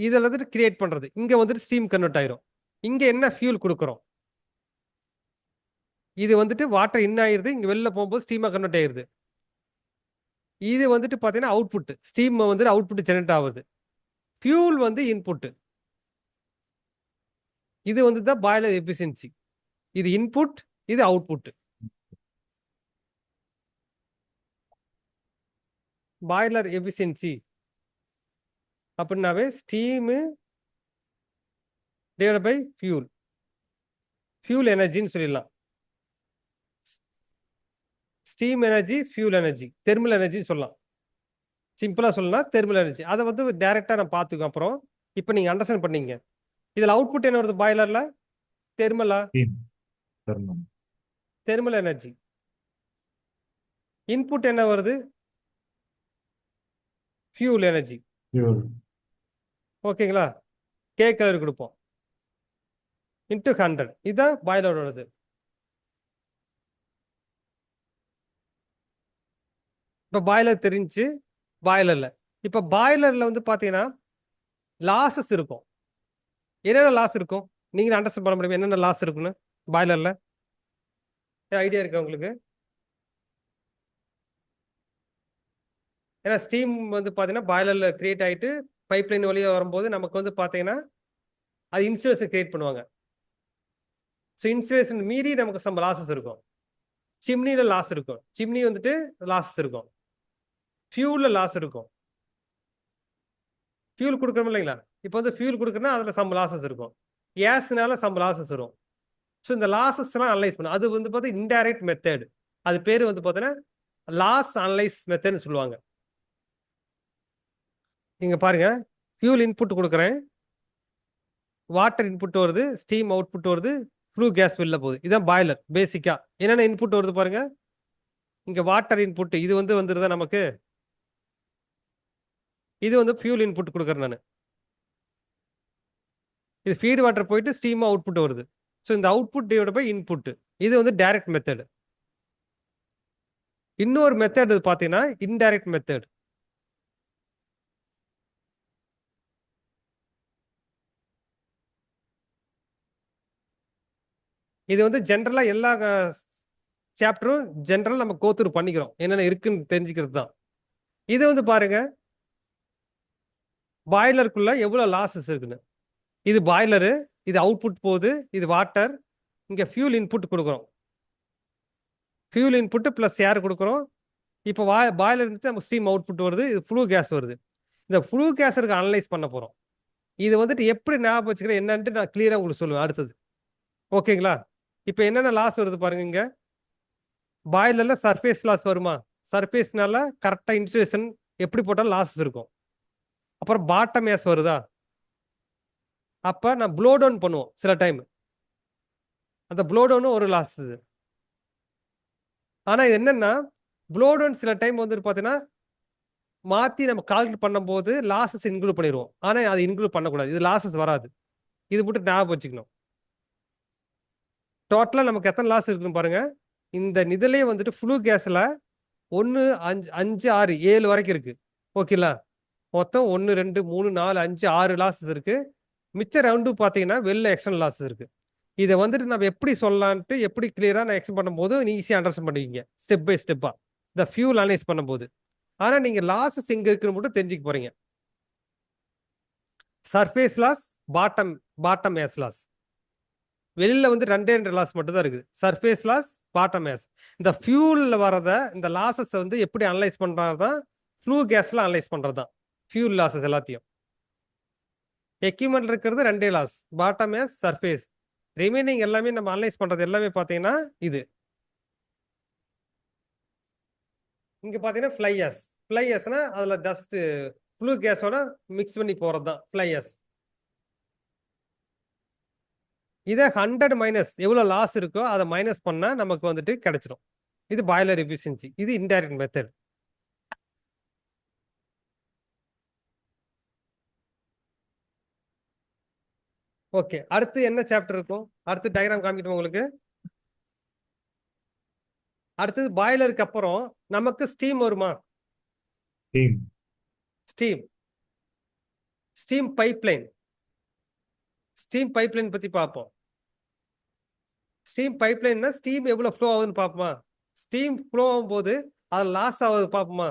இதில் வந்துட்டு கிரியேட் பண்றது, இங்க வந்துட்டு ஸ்டீம் கன்வெர்ட் ஆயிரும். இங்க என்ன ஃபியூல் கொடுக்குறோம், இது வந்துட்டு வாட்டர் இன் ஆயிருது, இங்க வெளில போகும்போது ஸ்டீமா கன்வெர்ட் ஆயிருது. இது வந்துட்டு பாத்தீங்கன்னா அவுட்புட், ஸ்டீம் வந்து அவுட்புட் ஜெனரேட் ஆகுது. ஃபியூல் வந்து இன்புட். இது வந்து தான் பாய்லர் எஃபிஷியன்சி. இது இன்புட், இது அவுட்புட். பாய்லர் எஃபிஷியன்சி அப்படின்னாவே steam divide by fuel, fuel எனர்ஜின்னு சொல்லிடலாம். Steam energy, fuel energy, thermal energy சொல்லலாம். சிம்பிளா சொல்லலாம் தெர்மல் எனர்ஜி. அதை வந்து டைரக்டா நான் பார்த்துக்கோ. அப்புறம் இப்போ நீங்க அண்டர்ஸ்டாண்ட் பண்ணீங்க. இதுல அவுட்புட் என்ன வருது பாய்லர்ல? தெர்மலா? Thermal energy. இன்புட் என்ன வருது? Fuel energy. ஓகேங்களா? கே கலர் கொடுப்போம் இன்ட்டு 100. இதுதான் பாய்லரோடது. இப்போ பாய்லர் தெரிஞ்சு பாய்லர்ல. இப்போ பாய்லர்ல வந்து பாத்தீங்கன்னா லாசஸ் இருக்கும். என்னென்ன லாஸ் இருக்கும் நீங்க அண்டர்ஸ்டாண்ட் பண்ண முடியும்? என்னென்ன லாஸ் இருக்குன்னு பாய்லர்ல ஐடியா இருக்கு உங்களுக்கு? ஏன்னா ஸ்டீம் வந்து பாத்தீங்கன்னா பாய்லர்ல கிரியேட் ஆயிட்டு பைப் லைன் வழியா வரும்போது நமக்கு வந்து பாத்தீங்கன்னா அது இன்சுலேஷன் கிரியேட் பண்ணுவாங்க. ஸோ இன்சுலேஷன் மீறி நமக்கு சம் லாசஸ் இருக்கும். சிம்னில லாஸ் இருக்கும், சிம்னி வந்துட்டு லாசஸ் இருக்கும். ஃபியூல்ல லாஸ் இருக்கும். ஃபியூல் கொடுக்குறோம் இல்லைங்களா? இப்போ வந்து ஃபியூல் கொடுக்குறோம்னா அதில் சம் லாசஸ் இருக்கும். கேஸ்னால சம் லாசஸ் வரும். ஸோ இந்த லாசஸ்லாம் அனலைஸ் பண்ணும். அது வந்து பார்த்தா இன்டைரக்ட் மெத்தட். அது பேர் வந்து பார்த்தீங்கன்னா லாஸ் அனலைஸ் மெத்தட்னு சொல்லுவாங்க. இங்க பாருங்க, ஃபியூல் இன்புட் கொடுக்குறேன், வாட்டர் இன்புட் வருது, ஸ்டீம் அவுட்புட் வருது, ஃப்ளூ கேஸ் வெளில போகுது. இதுதான் பாய்லர் பேசிக்கா. என்னென்ன இன்புட் வருது பாருங்க. இங்க வாட்டர் இன்புட் இது வந்து வந்துருதா நமக்கு. இது வந்து ஃபியூல் இன்புட் கொடுக்குறேன் நான். இது ஃபீட் வாட்டர் போயிட்டு ஸ்டீம் அவுட்புட் வருது. ஸோ இந்த அவுட்புட் டிவைட் பை இன்புட். இது வந்து டைரக்ட் மெத்தட். இன்னொரு மெத்தட் பார்த்தீங்கன்னா இன்டைரக்ட் மெத்தட். இது வந்து ஜென்ரலா எல்லா சாப்டரும் ஜென்ரல் நம்ம கோத்ரூ பண்ணிக்கிறோம், என்னென்ன இருக்குன்னு தெரிஞ்சுக்கிறது தான். இது வந்து பாருங்க பாய்லருக்குள்ள எவ்வளவு லாசஸ் இருக்குன்னு. இது பாய்லரு, இது அவுட்புட் போகுது, இது வாட்டர், இங்க ஃபியூல் இன்புட் கொடுக்குறோம். ஃபியூல் இன்புட் பிளஸ் ஏர் கொடுக்குறோம். இப்போ பாய்லர் இருந்துட்டு நம்ம ஸ்டீம் அவுட்புட் வருது, இது ஃப்ளூ கேஸ் வருது. இந்த ஃப்ளூ கேஸ் இருக்கு அனலைஸ் பண்ண போறோம். இது வந்துட்டு எப்படி ஞாபகம் வச்சுக்கிறேன் என்னன்ட்டு நான் கிளியரா உங்களுக்கு சொல்லுவேன் அடுத்தது. ஓகேங்களா? இப்போ என்னென்ன லாஸ் வருது பாருங்க. இங்க பாய்லர்ல சர்ஃபேஸ் லாஸ் வருமா? சர்ஃபேஸ்னால கரெக்டா இன்சுலேஷன் எப்படி போட்டாலும் லாஸஸ் இருக்கும். அப்புறம் பாட்டம் ஏஸ் வருதா? அப்ப நான் ப்ளோ டவுன் பண்ணுவோம் சில டைம். அந்த ப்ளோ டவுனும் ஒரு லாஸ். ஆனா இது என்னன்னா ப்ளோ டவுன் சில டைம் வந்துட்டு பாத்தீங்கன்னா மாத்தி நம்ம கால்குலேட் பண்ணும்போது லாசஸ் இன்க்ளூட் பண்ணிடுவோம். ஆனா அது இன்க்ளூட் பண்ணக்கூடாது, இது லாசஸ் வராது. இது மட்டும் ஞாபகம் வச்சுக்கணும். டோட்டலா நமக்கு எத்தனை லாஸ் இருக்குன்னு பாருங்க. இந்த இதுலயே வந்துட்டு ஃப்ளூ கேஸ்ல 1 5 5 6 7 வரைக்கும் இருக்கு. ஓகேங்களா? மொத்தம் 1 2 3 4 5 6 லாசஸ் இருக்கு. மிச்ச ரவுண்டு பாத்தீங்கன்னா வெளில எக்ஸ்டர்னல் லாசஸ் இருக்கு. இதை வந்துட்டு நம்ம எப்படி சொல்லலான்ட்டு எப்படி கிளியரா நான் எக்ஸ்பிளைன் பண்ணும்போது நீ ஈஸியா அண்டர்ஸ்டாண்ட் பண்ணுவீங்க ஸ்டெப் பை ஸ்டெப்பா இந்த ஃபியூல் அனலைஸ் பண்ணும்போது. ஆனா நீங்க லாசஸ் எங்க இருக்குன்னு மட்டும் தெரிஞ்சுக்க போறீங்க. Surface loss, bottom ash loss. வெளியில வந்து ரெண்டே லாஸ் மட்டும் தான் இருக்குது, சர்ஃபேஸ் லாஸ், பாட்டம் ஏஸ். இந்த ஃபியூல்ல வரத இந்த லாசஸ் வந்து எப்படி அனலைஸ் பண்றது தான் ஃப்ளூ கேஸ்ல அனலைஸ் பண்றது தான் ஃபியூல் லாசஸ் எல்லாத்தையும். எக்யூப்மெண்ட் இருக்கிறது ரெண்டே loss, bottom ash, surface. Remaining எல்லாமே நம்ம அனலைஸ் பண்றது எல்லாமே பார்த்தீங்கன்னா இது. இங்க பார்த்தீங்கன்னா ஃப்ளையர்ஸ்னா அதுல டஸ்ட் ஃப்ளூ கேஸோட மிக்ஸ் பண்ணி போறது தான் ஃப்ளையர்ஸ். இதை 100 மைனஸ் எவ்வளோ லாஸ் இருக்கோ அதை மைனஸ் பண்ணால் நமக்கு வந்துட்டு கிடைச்சிடும். இது பாய்லர் எஃபிஷியன்சி. இது இன்டைரக்ட் மெத்தட். ஓகே, அடுத்து என்ன சாப்டர் இருக்கும்? அடுத்து டயக்ராம் காமிக்கிட்டோம் உங்களுக்கு. அடுத்தது பாய்லருக்கு அப்புறம் நமக்கு ஸ்டீம் வருமா? Steam pipeline. ஸ்டீம் பைப்லைன் பத்தி பார்ப்போம். ஸ்டீம் பைப்லைன்னா ஸ்டீம் எவ்வளவு ஃப்ளோ ஆகுதுன்னு பார்ப்போமா? ஸ்டீம் ஃப்ளோ ஆகும்போது அது லாஸ் ஆகுது பார்ப்போமா?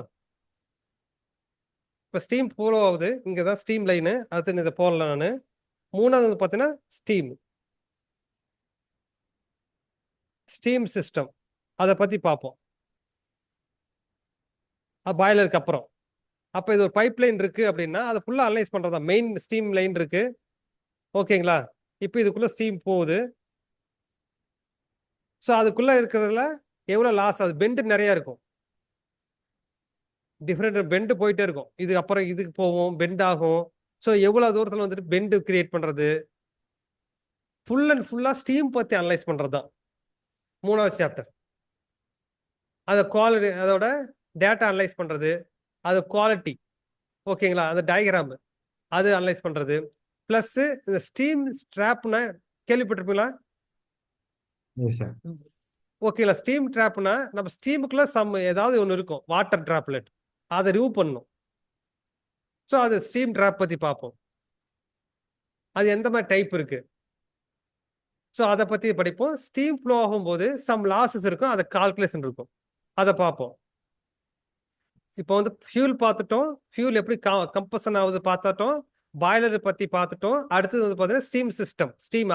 இப்போ ஸ்டீம் ஃப்ளோ ஆகுது, இங்கே தான் ஸ்டீம் லைனு. அடுத்து இதை போடல நான். மூணாவது பார்த்தீங்கன்னா ஸ்டீம் சிஸ்டம், அதை பற்றி பார்ப்போம் பாய்லருக்கு அப்புறம். அப்போ இது ஒரு பைப் லைன் இருக்குது அப்படின்னா அதை ஃபுல்லாக அனலைஸ் பண்ணுறது தான். மெயின் ஸ்டீம் லைன் இருக்குது, ஓகேங்களா? இப்போ இதுக்குள்ளே ஸ்டீம் போகுது. ஸோ அதுக்குள்ளே இருக்கிறதுல எவ்வளோ லாஸ் ஆகுது? பெண்டு நிறையா இருக்கும், டிஃப்ரெண்ட் பெண்டு போயிட்டே இருக்கும். இது அப்புறம் இதுக்கு போவோம், பெண்ட் ஆகும். ஸோ எவ்வளோ தூரத்தில் வந்துட்டு பெண்டு கிரியேட் பண்ணுறது, ஃபுல் அண்ட் ஃபுல்லாக ஸ்டீம் பற்றி அனலைஸ் பண்ணுறது தான் மூணாவது சாப்டர். அதை குவாலிட்டி, அதோட டேட்டா அனலைஸ் பண்ணுறது, அது குவாலிட்டி, ஓகேங்களா? அந்த டயக்ராம் அது அனலைஸ் பண்ணுறது. ப்ளஸ் இந்த ஸ்டீம் ஸ்ட்ராப்னா கேள்விப்பட்டிருப்பீங்களா? ஓகேங்களா? ஸ்டீம் ட்ராப்னா நம்ம ஸ்டீமுக்குள்ள ஏதாவது ஒன்று இருக்கும், வாட்டர் டிராப்லெட், அதை ரிமூவ் பண்ணணும். ஸோ அது ஸ்டீம் ட்ராப் பற்றி பார்ப்போம். அது எந்த மாதிரி டைப் இருக்கு, ஸோ அதை பற்றி படிப்போம். ஸ்டீம் ஃப்ளோ ஆகும்போது சம் லாஸஸ் இருக்கும், அதை கால்குலேஷன் இருக்கும், அதை பார்ப்போம். இப்போ வந்து ஃபியூல் பார்த்துட்டோம், ஃபியூல் எப்படி கம்பஷன் ஆகுது பார்த்துட்டோம், பாய்லரை பற்றி பார்த்துட்டோம். அடுத்தது வந்து பார்த்தீங்கன்னா ஸ்டீம் சிஸ்டம். ஸ்டீம்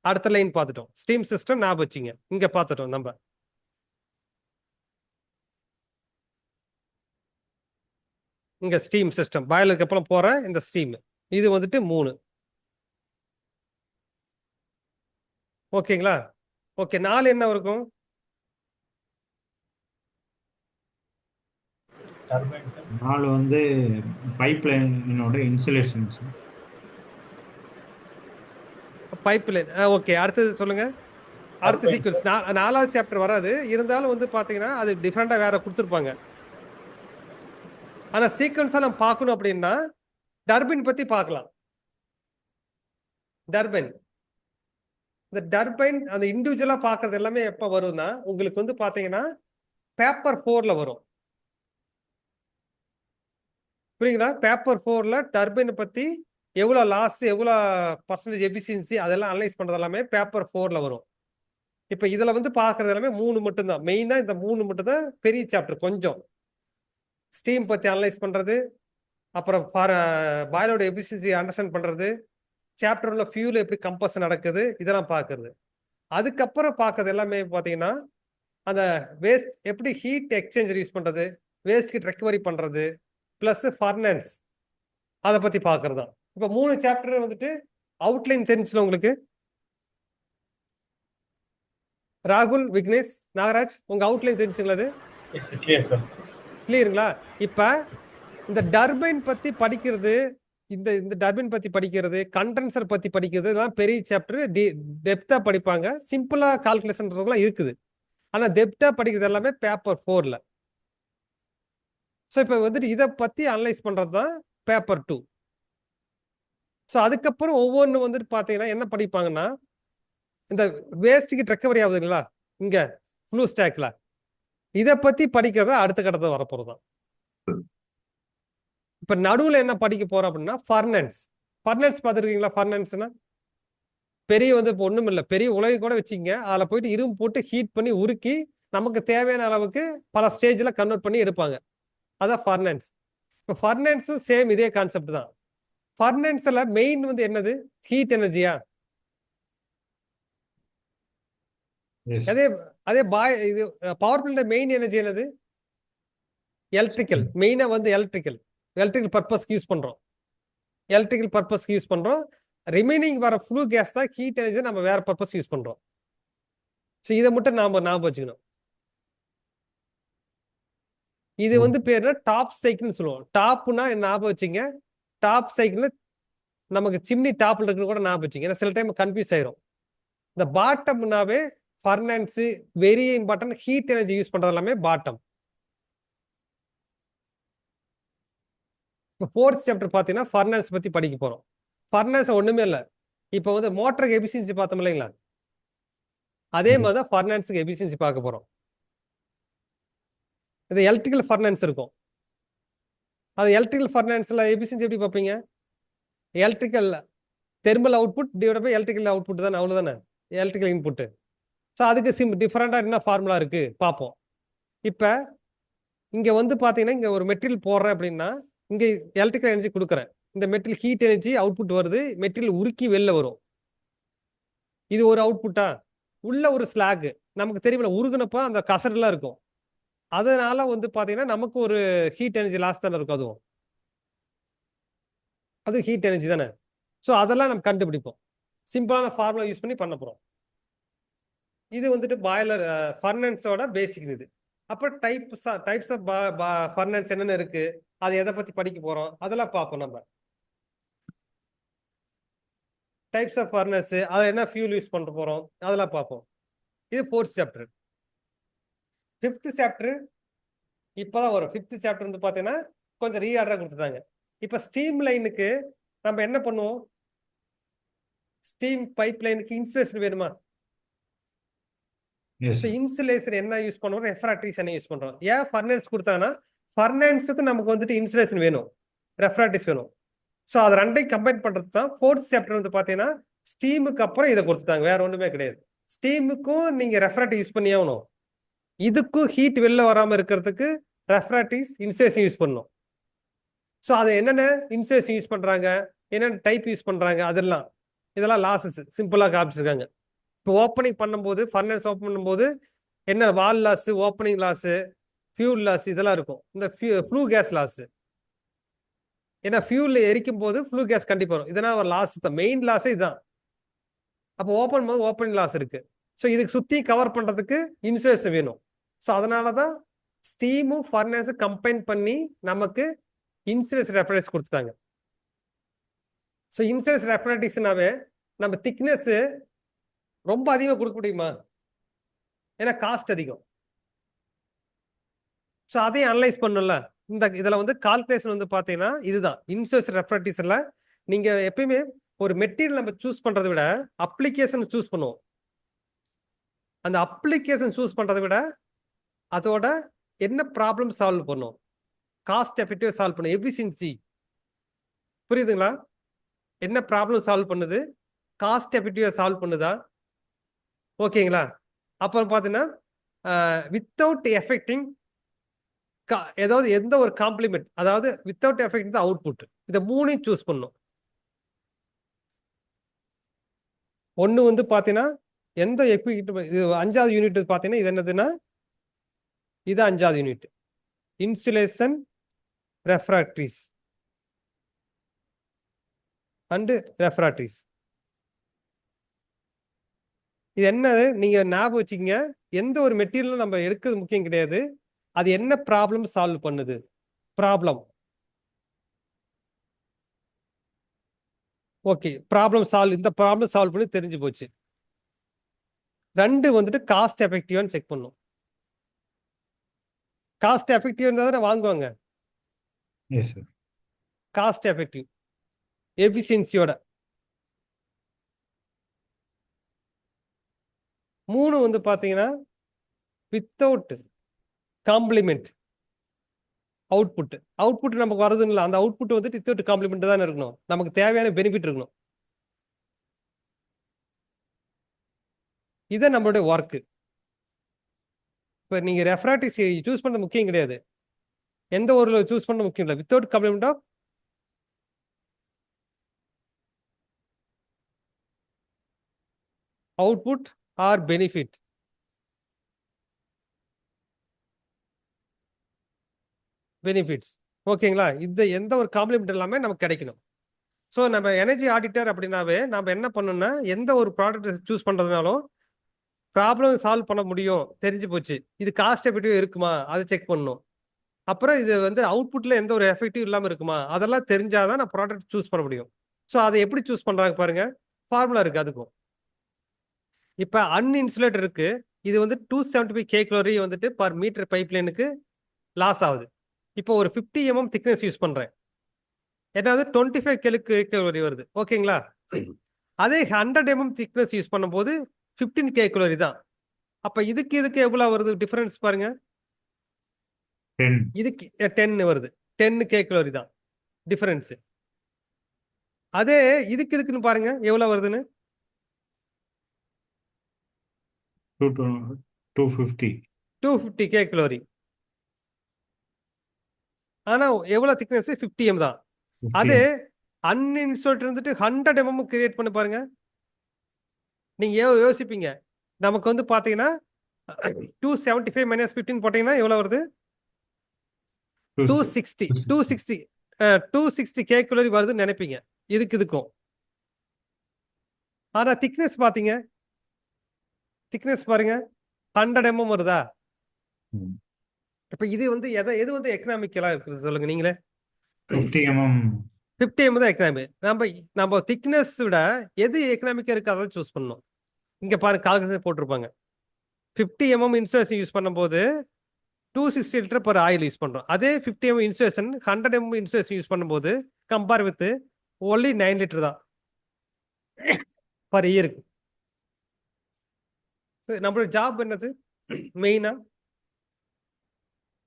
அடுத்த லைன் பார்த்துட்டோம். ஸ்டீம் சிஸ்டம் ஞாபகம் வச்சுங்க, இங்கே பார்த்துட்டோம் நம்ம. இங்கே ஸ்டீம் சிஸ்டம், பாய்லருக்கு அப்புறம் போகிற இந்த ஸ்டீம், இது வந்துட்டு 3. ஓகேங்களா? ஓகே, 4 என்ன இருக்கும்?
நாலு வந்து பைப் லைனோட இன்சுலேஷன்.
Pipeline. ஓகே, அடுத்தது சொல்லுங்க. அடுத்த சீக்வன்ஸ் 4வது சாப்டர் வராது, இருந்தாலும் வந்து பார்த்தீங்கன்னா அது டிஃப்ரெண்டாக வேற கொடுத்துருப்பாங்க. ஆனால் சீக்வன்ஸாக நம்ம பார்க்கணும் அப்படின்னா டர்பின் பற்றி பார்க்கலாம். டர்பைன், இந்த டர்பைன் அந்த இண்டிவிஜுவலாக பார்க்கறது எல்லாமே எப்போ வரும்னா உங்களுக்கு வந்து பார்த்தீங்கன்னா பேப்பர் 4ல வரும். புரியுங்களா? பேப்பர் 4ல டர்பைனை பற்றி எவ்வளோ லாஸ், எவ்வளோ பர்சன்டேஜ் எஃபிஷியன்சி, அதெல்லாம் அனலைஸ் பண்ணுறது எல்லாமே பேப்பர் 4ல வரும். இப்போ இதில் வந்து பார்க்கறது எல்லாமே 3 மட்டும்தான். மெயினாக இந்த 3 மட்டும்தான் பெரிய சாப்டர். கொஞ்சம் ஸ்டீம் பற்றி அனலைஸ் பண்ணுறது, அப்புறம் பாய்லரோட எஃபிஷியன்சி அண்டர்ஸ்டாண்ட் பண்ணுறது, சாப்டர் உள்ள ஃபியூல் எப்படி கம்பஷன் நடக்குது, இதெல்லாம் பார்க்கறது. அதுக்கப்புறம் பார்க்கறது எல்லாமே பார்த்தீங்கன்னா அந்த வேஸ்ட் எப்படி ஹீட் எக்ஸ்சேஞ்சர் யூஸ் பண்ணுறது, வேஸ்ட் ஹீட் ரெக்கவரி பண்ணுறது, ப்ளஸ் ஃபர்னன்ஸ், அதை பற்றி பார்க்கறது தான். இப்போ 3 சாப்டர் வந்துட்டு அவுட்லைன் தெரிஞ்சுல உங்களுக்கு. ராகுல், விக்னேஷ், நாகராஜ், உங்க அவுட்லைன் தெரிஞ்சுங்களா? அது கிளியருங்களா? இப்போ இந்த டர்பைன் பற்றி படிக்கிறது, இந்த டர்பைன் பற்றி படிக்கிறது, கண்டென்சர் பற்றி படிக்கிறது, இதெல்லாம் பெரிய சாப்டர். டெப்த்தாக படிப்பாங்க. சிம்பிளாக கால்குலேஷன்லாம் இருக்குது, ஆனால் டெப்த்தாக படிக்கிறது எல்லாமே பேப்பர் 4ல. ஸோ இப்போ வந்துட்டு இதை பற்றி அனலைஸ் பண்ணுறது தான் பேப்பர் 2. ஸோ அதுக்கப்புறம் ஒவ்வொன்று வந்துட்டு பார்த்தீங்கன்னா என்ன படிப்பாங்கன்னா இந்த வேஸ்ட்டுக்கு ரெக்கவரி ஆகுதுங்களா இங்கே ஃப்ளூ ஸ்டாக்ல, இதை பற்றி படிக்கிறத அடுத்த கட்டத்தை வரப்போகிறது தான். இப்போ நடுவில் என்ன படிக்க போகிறோம் அப்படின்னா ஃபர்னன்ஸ் பார்த்துருக்கீங்களா? ஃபர்னன்ஸ்னா பெரிய வந்து இப்போ ஒன்றும் இல்லை, பெரிய உலகை கூட வச்சுங்க, அதில் போயிட்டு இரும்பு போட்டு ஹீட் பண்ணி உருக்கி நமக்கு தேவையான அளவுக்கு பல ஸ்டேஜில் கன்வெர்ட் பண்ணி எடுப்பாங்க. அதான் ஃபர்னன்ஸ். இப்போ ஃபர்னன்ஸும் சேம் இதே கான்செப்ட் தான். ஃபர்னன்ஸ்ல மெயின் வந்து என்னது? ஹீட் எனர்ஜியா?
எஸ்
அதே அதே இது பவர் பிளான்ட் மெயின் எனர்ஜி என்னது? எலக்ட்ரிக்கல். மெயினா வந்து எலக்ட்ரிக்கல் பர்பஸ்க்கு யூஸ் பண்றோம். எலக்ட்ரிக்கல் பர்பஸ்க்கு யூஸ் பண்றோம். ரிமைனிங் வர ஃப்ளூ கேஸ் தான் ஹீட் எனர்ஜி நம்ம வேற பர்பஸ் யூஸ் பண்றோம். ஸோ இதை மட்டும் நாம ஞாபகம் வச்சுக்கணும். இது வந்து பேரு டாப் சைக்கிள்னு சொல்லுவோம். டாப்னா ஞாபகம் வச்சுங்க. டாப் சைக்கிள் நமக்கு சிம்னி டாப்ல இருக்குன்னு கூட ஞாபகம் வச்சுங்க. ஏன்னா சில டைம் கன்ஃபியூஸ் ஆயிரும். இந்த பாட்டம்னாவே furnace very important. Heat energy use பண்றது எல்லாமே பாட்டம். இப்போ ஃபோர்த் சாப்டர் பார்த்தீங்கன்னா ஃபர்னன்ஸ் பத்தி படிக்க போறோம். ஃபர்னன்ஸ் ஒண்ணுமே இல்லை. இப்போ வந்து மோட்டருக்கு எபிசியன்சி பார்த்தோம் இல்லைங்களா? அதே மாதிரி தான் ஃபர்னன்ஸுக்கு எபிசியன்சி பார்க்க போறோம். இது எலக்ட்ரிக்கல் ஃபர்னன்ஸ் இருக்கும். அது எலக்ட்ரிக்கல் ஃபர்னன்ஸ்ல எபிசியன்சி எப்படி பார்ப்பீங்க? Electrical thermal output divide by electrical output தானே, அவ்வளவுதானே எலக்ட்ரிக்கல் இன்புட். ஸோ அதுக்கு டிஃபரெண்டா என்ன ஃபார்முலா இருக்கு பார்ப்போம். இப்போ இங்க வந்து பாத்தீங்கன்னா இங்க ஒரு மெட்டீரியல் போடுறேன் அப்படின்னா இங்க எலக்ட்ரிக்கல் எனர்ஜி கொடுக்குறேன். இந்த மெட்டீரியல் ஹீட் எனர்ஜி அவுட்புட் வருது. மெட்டீரியல் உருக்கி வெளில வரும். இது ஒரு அவுட்புட்டா? உள்ள ஒரு ஸ்லாக் நமக்கு தெரியுமில்ல, உருகுனப்ப அந்த கசடுலாம் இருக்கும். அதனால வந்து பாத்தீங்கன்னா நமக்கு ஒரு ஹீட் எனர்ஜி லாஸ் தானே இருக்கும். அது ஹீட் எனர்ஜி தானே. ஸோ அதெல்லாம் நம்ம கண்டுபிடிப்போம். சிம்பிளான ஃபார்முலா யூஸ் பண்ணி பண்ண போறோம். இது வந்துட்டு பாய்லர் ஃபர்னன்ஸோட பேசிக் இது. அப்புறம் டைப்ஸ் ஆஃப் ஃபர்னன்ஸ் என்னென்ன இருக்கு, அது எதை பத்தி படிக்க போறோம், அதெல்லாம் பார்ப்போம். நம்ம டைப்ஸ் ஆஃப் ஃபர்னஸ், அதை என்ன ஃபியூல் யூஸ் பண்ண போறோம், அதெல்லாம் பார்ப்போம். இது ஃபோர்த் சாப்டர். ஃபிஃப்த் சாப்டர் இப்போதான் வரும். ஃபிஃப்த் சாப்டர் வந்து பார்த்தீங்கன்னா கொஞ்சம் ரீஆர்டராக கொடுத்துட்டாங்க. இப்போ ஸ்டீம் லைனுக்கு நம்ம என்ன பண்ணுவோம்? ஸ்டீம் பைப் லைனுக்கு இன்சுலேஷன் வேணுமா? இன்சுலேஷன் என்ன யூஸ் பண்ணுவோம்? ரெஃப்ராக்டரிஸ் என்ன யூஸ் பண்றோம்? ஏன் ஃபர்னன்ஸ் கொடுத்தாங்கன்னா ஃபர்னன்ஸுக்கு நமக்கு வந்துட்டு இன்சுலேஷன் வேணும், ரெஃப்ராக்டரிஸ் வேணும். ஸோ அது ரெண்டையும் கம்பைன் பண்றது தான் ஃபோர்த் சாப்டர் வந்து பார்த்தீங்கன்னா ஸ்டீமுக்கு அப்புறம் இதை கொடுத்துட்டாங்க. வேற ஒன்றுமே கிடையாது. ஸ்டீமுக்கும் நீங்க ரெஃப்ராக்டரி யூஸ் பண்ணி ஆகணும். இதுக்கும் ஹீட் வெளில வராமல் இருக்கிறதுக்கு ரெஃப்ராக்டரிஸ் இன்சுலேஷன் யூஸ் பண்ணணும். ஸோ அது என்னென்ன இன்சுலேஷன் யூஸ் பண்றாங்க, என்னென்ன டைப் யூஸ் பண்றாங்க, இதெல்லாம் லாசஸ் சிம்பிளாக காமிச்சிருக்காங்க. இப்போ ஓப்பனிங் பண்ணும்போது ஃபர்னஸ் ஓப்பன் பண்ணும்போது என்ன wall loss, opening loss, fuel loss இதெல்லாம் இருக்கும். இந்த ஃப்ளூ கேஸ் லாஸ், ஏன்னா ஃபியூல் எரிக்கும் போது ஃப்ளூ கேஸ் கண்டிப்பாக வரும். இதெல்லாம் ஒரு லாஸ் தான். மெயின் லாஸே இதுதான். அப்போ ஓப்பன் போது ஓப்பனிங் லாஸ் இருக்கு. ஸோ இதுக்கு சுற்றி கவர் பண்ணுறதுக்கு இன்சுலேஷன் வேணும். ஸோ அதனால தான் ஸ்டீமும் ஃபர்னஸும் கம்பைன் பண்ணி நமக்கு இன்சுலேஷன் ரெஃபரன்ஸ் கொடுத்துட்டாங்க. ஸோ இன்சுலேஷன் ரெஃபரன்ஸ்னாவே நம்ம திக்னஸ் ரொம்ப அதிகமாக கொடுக்க முடியுமா? ஏன்னா காஸ்ட் அதிகம். ஸோ அதையும் அனலைஸ் பண்ணல. இதில் வந்து கால்குலேஷன் வந்து பார்த்தீங்கன்னா இதுதான் இன்சுலேஷன் ரெஃபரன்ஸ்ல. நீங்கள் எப்பயுமே ஒரு மெட்டீரியல் நம்ம சூஸ் பண்ணுறதை விட அப்ளிகேஷன் சூஸ் பண்ணுவோம். அந்த அப்ளிகேஷன் சூஸ் பண்ணுறதை விட அதோட என்ன ப்ராப்ளம் சால்வ் பண்ணும், காஸ்ட் எஃபெக்டிவ் சால்வ் பண்ணும், எஃபிஷியன்சி. புரியுதுங்களா? என்ன ப்ராப்ளம் சால்வ் பண்ணுது, காஸ்ட் எஃபெக்டிவா சால்வ் பண்ணுதா? ஓகேங்களா? அப்புறம் பார்த்தீங்கன்னா வித்தவுட் எஃபெக்டிங் ஏதாவது எந்த ஒரு காம்ப்ளிமெண்ட், அதாவது வித்தவுட் எஃபெக்ட் தான் அவுட்புட். இதை மூணையும் சூஸ் பண்ணும். ஒன்று வந்து பார்த்தீங்கன்னா எந்த எஃபெக்ட், இது 5வது யூனிட் பார்த்தீங்கன்னா இது என்னதுன்னா இது 5வது யூனிட் இன்சுலேஷன் ரெஃப்ராக்டரிஸ் அண்ட் ரெஃப்ராக்டரிஸ். இது என்னது நீங்க ஞாபகம் வச்சுக்கங்க. எந்த ஒரு மெட்டீரியலும் நம்ம எடுக்கிறது முக்கியம் கிடையாது, அது என்ன ப்ராப்ளம் சால்வ் பண்ணுது. ப்ராப்ளம் ஓகே, ப்ராப்ளம் சால்வ், இந்த ப்ராப்ளம் சால்வ் பண்ணி தெரிஞ்சு போச்சு. 2 வந்துட்டு காஸ்ட் எஃபெக்டிவான்னு செக் பண்ணும். காஸ்ட் எஃபெக்டிவ் இருந்தால் தானே வாங்குவாங்க. Cost effective எஃபிஷியன்சியோட. 3 வந்து பார்த்தீங்கன்னா வித்தவுட் காம்ப்ளிமெண்ட் அவுட்புட் நமக்கு வருதுன்னு இல்லை, அந்த அவுட்புட் வந்துட்டு வித்தவுட் காம்ப்ளிமெண்ட் தான் இருக்கணும். நமக்கு தேவையான பெனிஃபிட் இருக்கணும். இதை நம்மளுடைய ஒர்க்கு. இப்போ நீங்க ரெஃப்ராக்டரிஸ் சூஸ் பண்ண முக்கியம் கிடையாது, எந்த ஒரு சூஸ் பண்ண முக்கியம் இல்லை. Without complement of output or benefit. Benefits. ஓகேங்களா? இந்த எந்த ஒரு காம்ப்ளிமெண்ட் இல்லாம நமக்கு கிடைக்கணும். ஸோ நம்ம எனர்ஜி ஆடிட்டர் அப்படின்னாவே நம்ம என்ன பண்ணணும்னா எந்த ஒரு ப்ராடக்ட் சூஸ் பண்றதுனாலும் ப்ராப்ளம் சால்வ் பண்ண முடியும் தெரிஞ்சு போச்சு. இது காஸ்ட் எஃபெக்டிவ் இருக்குமா அதை செக் பண்ணணும். அப்புறம் இது வந்து அவுட்புட்ல எந்த ஒரு எஃபெக்டிவ் இல்லாம இருக்குமா அதெல்லாம் தெரிஞ்சாதான் நான் ப்ராடக்ட் சூஸ் பண்ண முடியும். ஸோ அதை எப்படி சூஸ் பண்றாங்க பாருங்க. ஃபார்முலா இருக்கு அதுக்கும். இப்போ அன்இன்சுலேட்டர் இருக்கு. இது வந்து 275 kcal வந்துட்டு பர் மீட்டர் பைப் லைனுக்கு லாஸ் ஆகுது. இப்போ ஒரு 50 mm திக்னஸ் யூஸ் பண்றேன். என்னது 25 kcal வருது. ஓகேங்களா? அதே 100 mm திக்னஸ் யூஸ் பண்ணும்போது 15 kcal தான். அப்ப இதுக்கு எவ்வளவு வருது டிஃபரன்ஸ் பாருங்க.
10.
இதுக்கு 10 வருது. 10 kcal தான் டிஃபரன்ஸ். அதே இதுக்குன்னு பாருங்க எவ்வளவு வருதுன்னு.
250.
250 kcal. ஆனா எவ்வளவு திக்னஸ் 50 mm தான்.
50.
அதே அன்இன்சுலேட்டர் வந்துட்டு 100 mm கிரியேட் பண்ணி பாருங்க. நீங்க யோசிப்பீங்க. நமக்கு வந்து பாத்தீங்கன்னா 275 minus 15 போட்டீங்கன்னா எவ்வளவு வருது? 260. 260 kcal வருதுன்னு நினைப்பீங்க இதுக்கும். ஆனா திக்னஸ் பாத்தீங்க. திக்னஸ் பாருங்க 100 mm வருதா?
ம்.
இப்ப இது வந்து எது வந்து எக்கனாமிக்கலா இருக்குது சொல்லுங்க நீங்களே.
50 mm.
50 mm தான் எக்கனாமிக். நம்ம திக்னஸ் விட எது எக்கனாமிக்கா இருக்கு அதை சூஸ் பண்ணணும். இங்க பாருங்க கால்குலேஷன் போட்டிருப்பாங்க. 50 mm இன்சுலேஷன் யூஸ் பண்ணும்போது 260 லிட்டர் per ஆயில் யூஸ் பண்றோம். அதே 50 mm insulation 100 mm insulation use பண்ணும்போது கம்பேர் வித் ஒன்லி 9 லிட்டர் தான் பர் இயருக்கு. நம்மளோட ஜாப் என்னது மெயினா?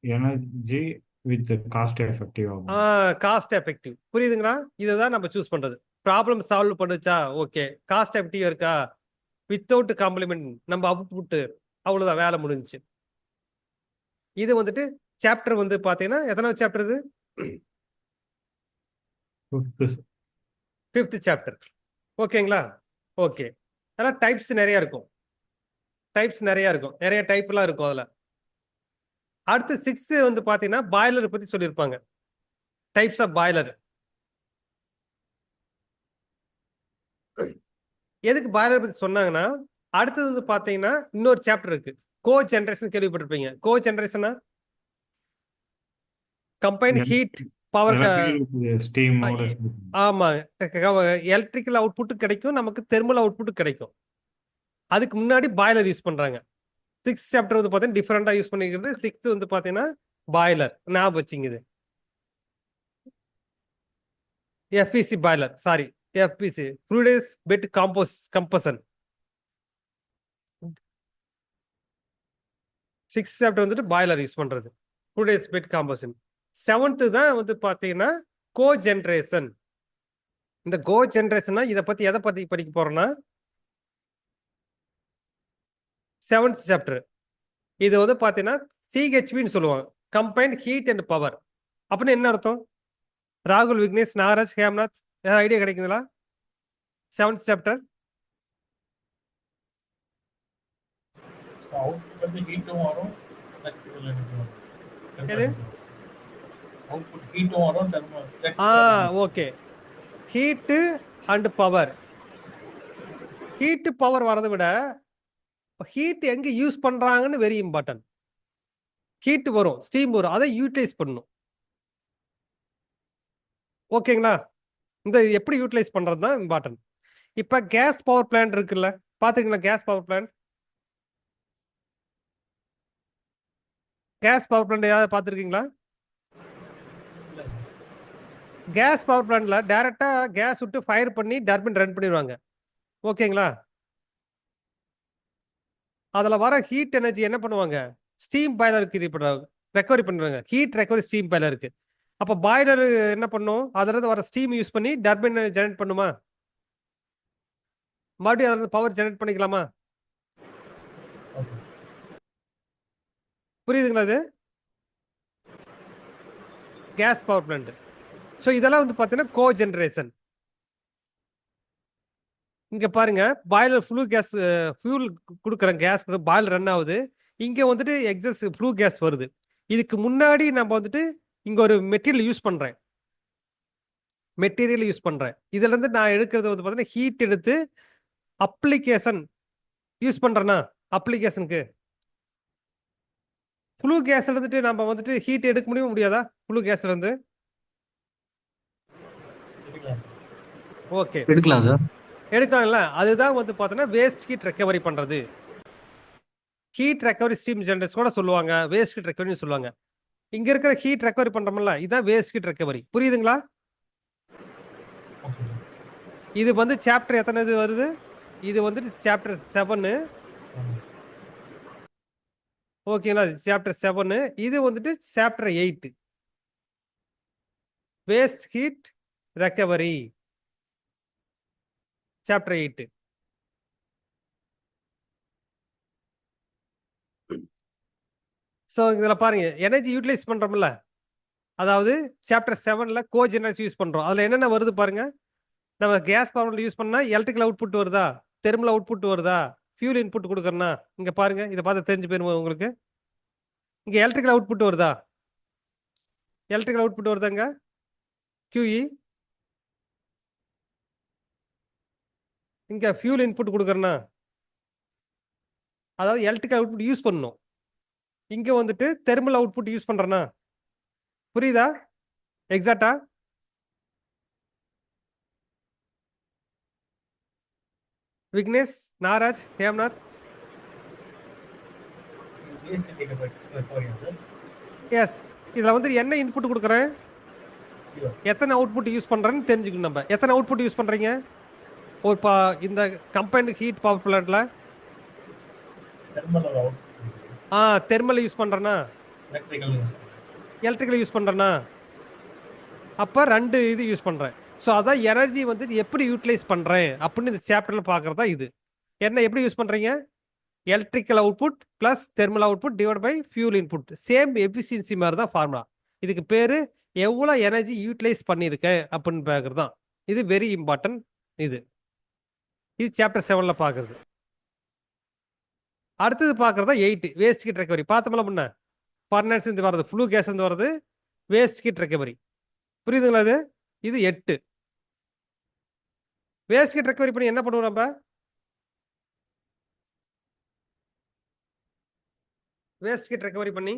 Energy with cost effective.
Cost effective. புரியுதுங்களா? இதுதான் நம்ம சூஸ் பண்றது. ப்ராப்ளம் சால்வ் பண்ணுச்சா ஓகே. காஸ்ட் எஃபெக்டிவ் இருக்கா? வித்தவுட் காம்ப்ளிமெண்ட் நம்ம அவுட்புட் அவ்வளவுதான் வேலை முடிஞ்சுச்சு. இது வந்துட்டு சாப்டர் வந்து பாத்தீங்கன்னா எத்தனாவது சாப்டர் இது? 5th chapter. ஓகேங்களா? ஓகே. ஆனா டைப்ஸ் நிறைய இருக்கும். நிறைய டைப்லாம் இருக்கும் அதுல. அடுத்து 6th வந்து பாத்தீங்கன்னா பாய்லர் பத்தி சொல்லியிருப்பாங்க. Types of boiler. எதுக்கு பாய்லர் பத்தி சொன்னாங்கன்னா அடுத்தது வந்து பாத்தீங்கன்னா இன்னொரு சாப்டர் இருக்கு. கோ ஜெனரேஷன் கேள்விப்பட்டிருப்பீங்க. கோ ஜெனரேஷனா கம்பைன்ட் ஹீட் பவர்.
ஸ்டீம்.
ஆமா. எலக்ட்ரிக்கல் அவுட்புட் கிடைக்கும், நமக்கு தெர்மல் அவுட்புட் கிடைக்கும். அதுக்கு முன்னாடி பாய்லர் யூஸ் பண்றாங்க. 6th சாப்டர் வந்து பாத்தீங்கன்னா டிஃபரெண்டா யூஸ் பண்ணிக்கிறது. 6th வந்து பாத்தீங்கன்னா பாய்லர். ஞாபகம் வச்சுங்க இது. FEC boiler. Sorry FPC fluid bed combustion. 6th chapter வந்துட்டு பாய்லர் யூஸ் பண்றது. Fluid bed combustion. 7th தான் வந்து பாத்தீங்கன்னா கோ ஜெனரேஷன். இந்த கோ ஜெனரேஷனா எதை பத்தி படிக்க போறோம்னா 7th சாப்டர். இது வந்து பாத்தீங்கன்னா CHPன்னு சொல்லுவாங்க. Combined heat and power. அப்படின்னு என்ன அர்த்தம்? ராகுல், விக்னேஷ், நாகராஜ், ஹேம்நாத் ஏதாவது ஐடியா கிடைக்குதுங்களா? 7th chapter.
அவுட்புட் வந்து ஹீட்டும் வரும்,
எது?
அவுட்புட் ஹீட்டும் வரும், thermal.
Okay. Heat and power. Heat power வரதை விட ஹீட் எங்க யூஸ் பண்றாங்கன்னு வெரி இம்பார்ட்டன்ட். ஹீட் வரும், ஸ்டீம் வரும், அதை யூட்டிலைஸ் பண்ணணும். ஓகேங்களா? இந்த எப்படி யூட்டிலைஸ் பண்றது தான் இம்பார்ட்டன்ட். இப்ப கேஸ் பவர் பிளான்ட் இருக்குல்ல, பாத்துக்கீங்களா? கேஸ் பவர் பிளான்ட் ஏதாவது பாத்துருக்கீங்களா? கேஸ் பவர் பிளான்ட்ல டைரக்டா கேஸ் விட்டு ஃபயர் பண்ணி டர்பைன் ரன் பண்ணிடுவாங்க. ஓகேங்களா? அதுல வர ஹீட் எனர்ஜி என்ன பண்ணுவாங்க? ஸ்டீம் பாய்லருக்கு ரெக்கவரி பண்ணுவாங்க. ஹீட் ரெக்கவரி ஸ்டீம் பாய்லருக்கு. அப்ப பாய்லர் என்ன பண்ணும்? அதுல இருந்து வர ஸ்டீம் யூஸ் பண்ணி டர்பைன் ஜெனரேட் பண்ணுமா? மறுபடியும் அதுல பவர் ஜெனரேட் பண்ணிக்கலாமா? புரியுதுங்களா? இது கேஸ் பவர் பிளான்ட். ஸோ இதெல்லாம் வந்து பார்த்தீங்கன்னா கோ ஜெனரேஷன். இங்க பாருங்க பாய்லர் ஃபியூல் கொடுக்குற கேஸ் பாய்லர் ரன் ஆகுது. இங்க வந்துட்டு எக்ஸஸ் ஃப்ளூ கேஸ் வருது. இதுக்கு முன்னாடி நம்ம வந்துட்டு இங்க ஒரு மெட்டீரியல் யூஸ் பண்றேன். இதுல இருந்து நான் எடுக்கிறது வந்து பாத்தீங்கன்னா ஹீட் எடுத்து அப்ளிகேஷன் யூஸ் பண்றேன்னா அப்ளிகேஷனுக்கு ஃப்ளூ கேஸ்ல இருந்துட்டு நம்ம வந்துட்டு ஹீட் எடுக்க முடியாதா? ஃப்ளூ கேஸ்ல இருந்து
எடுக்கலாம் சார்.
ஓகே
எடுக்கலாம் சார்.
எடுக்கலாம்ல. அதுதான் வந்து பார்த்தோன்னா வேஸ்ட் ஹீட் ரெக்கவரி பண்றது. ஹீட் ரெக்கவரி ஸ்டீம் ஜெனரேட்டர்ஸ் கூட சொல்லுவாங்க, வேஸ்ட் ஹீட் ரெக்கவரின்னு சொல்லுவாங்க. இங்க இருக்கிற ஹீட் ரெக்கவரி பண்றோம்ல, இதான் வேஸ்ட் ஹீட் ரெக்கவரி. புரியுதுங்களா?
Okay sir.
இது வந்து சாப்டர் எத்தனை இது வருது? இது வந்துட்டு சாப்டர் 7. ஓகேங்களா? சாப்டர் 7. இது வந்துட்டு chapter 8. Waste heat recovery chapter 8. So இதில் பாருங்க எனர்ஜி யூட்டிலைஸ் பண்றோம்ல, அதாவது சாப்டர் 7ல கோஜெனரேஷன் யூஸ் பண்றோம். அதுல என்னென்ன வருது பாருங்க. நம்ம கேஸ் பவர் யூஸ் பண்ணா எலக்ட்ரிக்கல் அவுட்புட் வருதா, தெர்மல் அவுட்புட் வருதா, ஃபியூல் இன்புட் கொடுக்கறனா, இங்க பாருங்க. இதை பார்த்து தெரிஞ்சு போயிருமா உங்களுக்கு? இங்க எலக்ட்ரிக்கல் அவுட்புட் வருதா? எலக்ட்ரிக்கல் அவுட்புட் வருதாங்க QE. இங்க ஃபியூல் இன்புட் கொடுக்கறனா, அதாவது எலக்ட்ரிக்கல் அவுட்புட் யூஸ் பண்ணணும். இங்க வந்துட்டு தெர்மல் அவுட்புட் யூஸ் பண்றனா. புரியுதா? எக்ஸாக்டா? விக்னேஷ், நாராஜ், ஹேம்நாத்.
வேஸ்ட் ஹீட் ரெக்கவரியா சார்?
எஸ். இதுல வந்து என்ன இன்புட் கொடுக்குறேன், எத்தனை அவுட்புட் யூஸ் பண்றேன்னு தெரிஞ்சுக்கணும். நம்ம எத்தனை அவுட்புட் யூஸ் பண்றீங்க ஒரு இந்த கம்பைன்டு ஹீட் பவர் பிளான்ட்ல?
Thermal out.
தெர்மல் யூஸ் பண்றேன்னா,
எலக்ட்ரிக்கல்
எலக்ட்ரிக்கல் யூஸ் பண்றேன்னா, அப்ப 2 இது யூஸ் பண்றேன். ஸோ அதான் எனர்ஜி வந்து எப்படி யூட்டிலைஸ் பண்றேன் அப்படின்னு இந்த சாப்டர்ல பாக்குறதா இது. என்ன எப்படி யூஸ் பண்றீங்க? Electrical output plus thermal output divide by fuel input. Same efficiency மாதிரி தான் ஃபார்முலா. இதுக்கு பேரு எவ்வளவு எனர்ஜி யூட்டிலைஸ் பண்ணியிருக்கேன் அப்படின்னு பார்க்கறது தான். இது வெரி இம்பார்ட்டன்ட். இது சாப்டர் 7ல பாக்குறது. அடுத்தது பாக்குறதா 8 வேஸ்ட் ஹீட் ரெக்கவரி. பார்த்தோம்ல முன்ன, ஃபர்னஸ் இருந்து வர்றது, ஃப்ளூ கேஸ் இருந்து வர்றது, வேஸ்ட் ஹீட் ரெக்கவரி. புரியுதுங்களா? இது 8. வேஸ்ட் ஹீட் ரெக்கவரி பண்ணி என்ன பண்ணுவோம் நம்ம? வேஸ்ட் ஹீட் ரெக்கவரி பண்ணி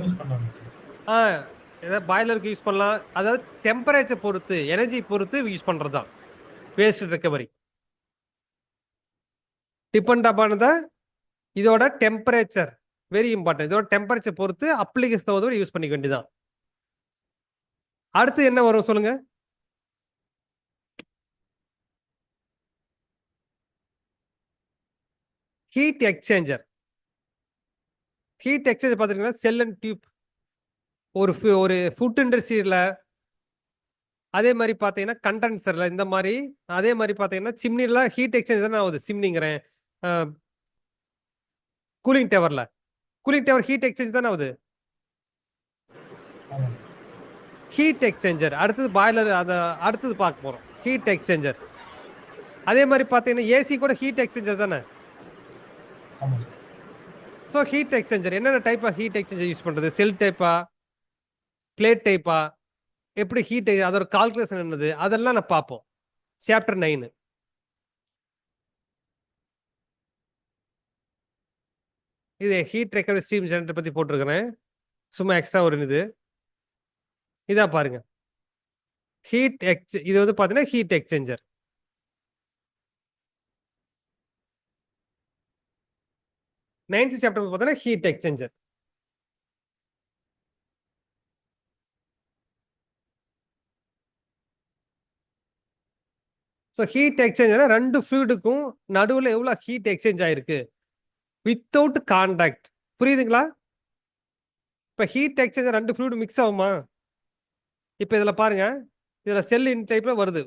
யூஸ் பண்ணலாம் சார்.
ஏதாவது பாய்லருக்கு யூஸ் பண்ணலாம். அதாவது டெம்பரேச்சர் பொறுத்து, எனர்ஜி பொறுத்து யூஸ் பண்றது தான் waste heat recovery. Depend upon the இதோட டெம்பரேச்சர், வெரி இம்பார்ட்டன்ட். இதோட டெம்பரேச்சர் பொறுத்து அப்ளிகேஷன் தகுந்த யூஸ் பண்ணிக்க வேண்டியதான். அடுத்து என்ன வரும் சொல்லுங்க? Heat exchanger. ஹீட் எக்ஸ்சேஞ்சர் பார்த்துட்டீங்கன்னா செல் அண்ட் டியூப். ஒரு ஃபுட் இண்டஸ்ட்ரியில, அதே மாதிரி பார்த்தீங்கன்னா கண்டென்சர்ல, இந்த மாதிரி, அதே மாதிரி பார்த்தீங்கன்னா சிம்னில ஹீட் எக்ஸ்சேஞ்சர் தான் ஆகுது. சிம்னிங்கிறேன், கூலிங் டவர்ல. கூலிங் டவர் ஹீட் எக்ஸ்சேஞ்ச் தானே ஆகுது.
ஆமாம் சார்.
ஹீட் எக்ஸ்சேஞ்சர் அடுத்தது பாய்லர், அதை அடுத்தது பார்க்க போறோம். ஹீட் எக்ஸ்சேஞ்சர் அதே மாதிரி பார்த்தீங்கன்னா ஏசி கூட ஹீட் எக்ஸ்சேஞ்சர் தானே.
ஆமாம் சார்.
ஸோ ஹீட் எக்ஸ்சேஞ்சர் என்னென்ன type of heat exchanger use பண்றது? செல் டைப்பா, பிளேட் டைப்பா, எப்படி ஹீட், அதோட கால்குலேஷன் என்னது, அதெல்லாம் நான் பார்ப்போம் சாப்டர் 9. இது ஹீட் ரெக்கவரி ஸ்டீம் ஜெனரேட்டர் பத்தி போட்டிருக்கிறேன். சும்மா எக்ஸ்ட்ரா ஒரு இது இதா பாருங்க. இது வந்து பாத்தீங்கன்னா ஹீட் எக்ஸ்சேஞ்சர். நைன்த் சாப்டர் பார்த்தீங்கன்னா heat exchanger. So heat exchanger 2 ஃப்ளூயிடுக்கும் நடுவில் எவ்வளோ ஹீட் எக்ஸ்சேஞ்ச் ஆயிருக்கு வித்தவுட் கான்டாக்ட். புரியுதுங்களா? இப்போ ஹீட் எக்ஸ்சேஞ்சர் 2 ஃப்ளூயிட் மிக்ஸ் ஆகுமா? இப்போ இதில் பாருங்க, இதில் செல் இன் டைப்ல வருது.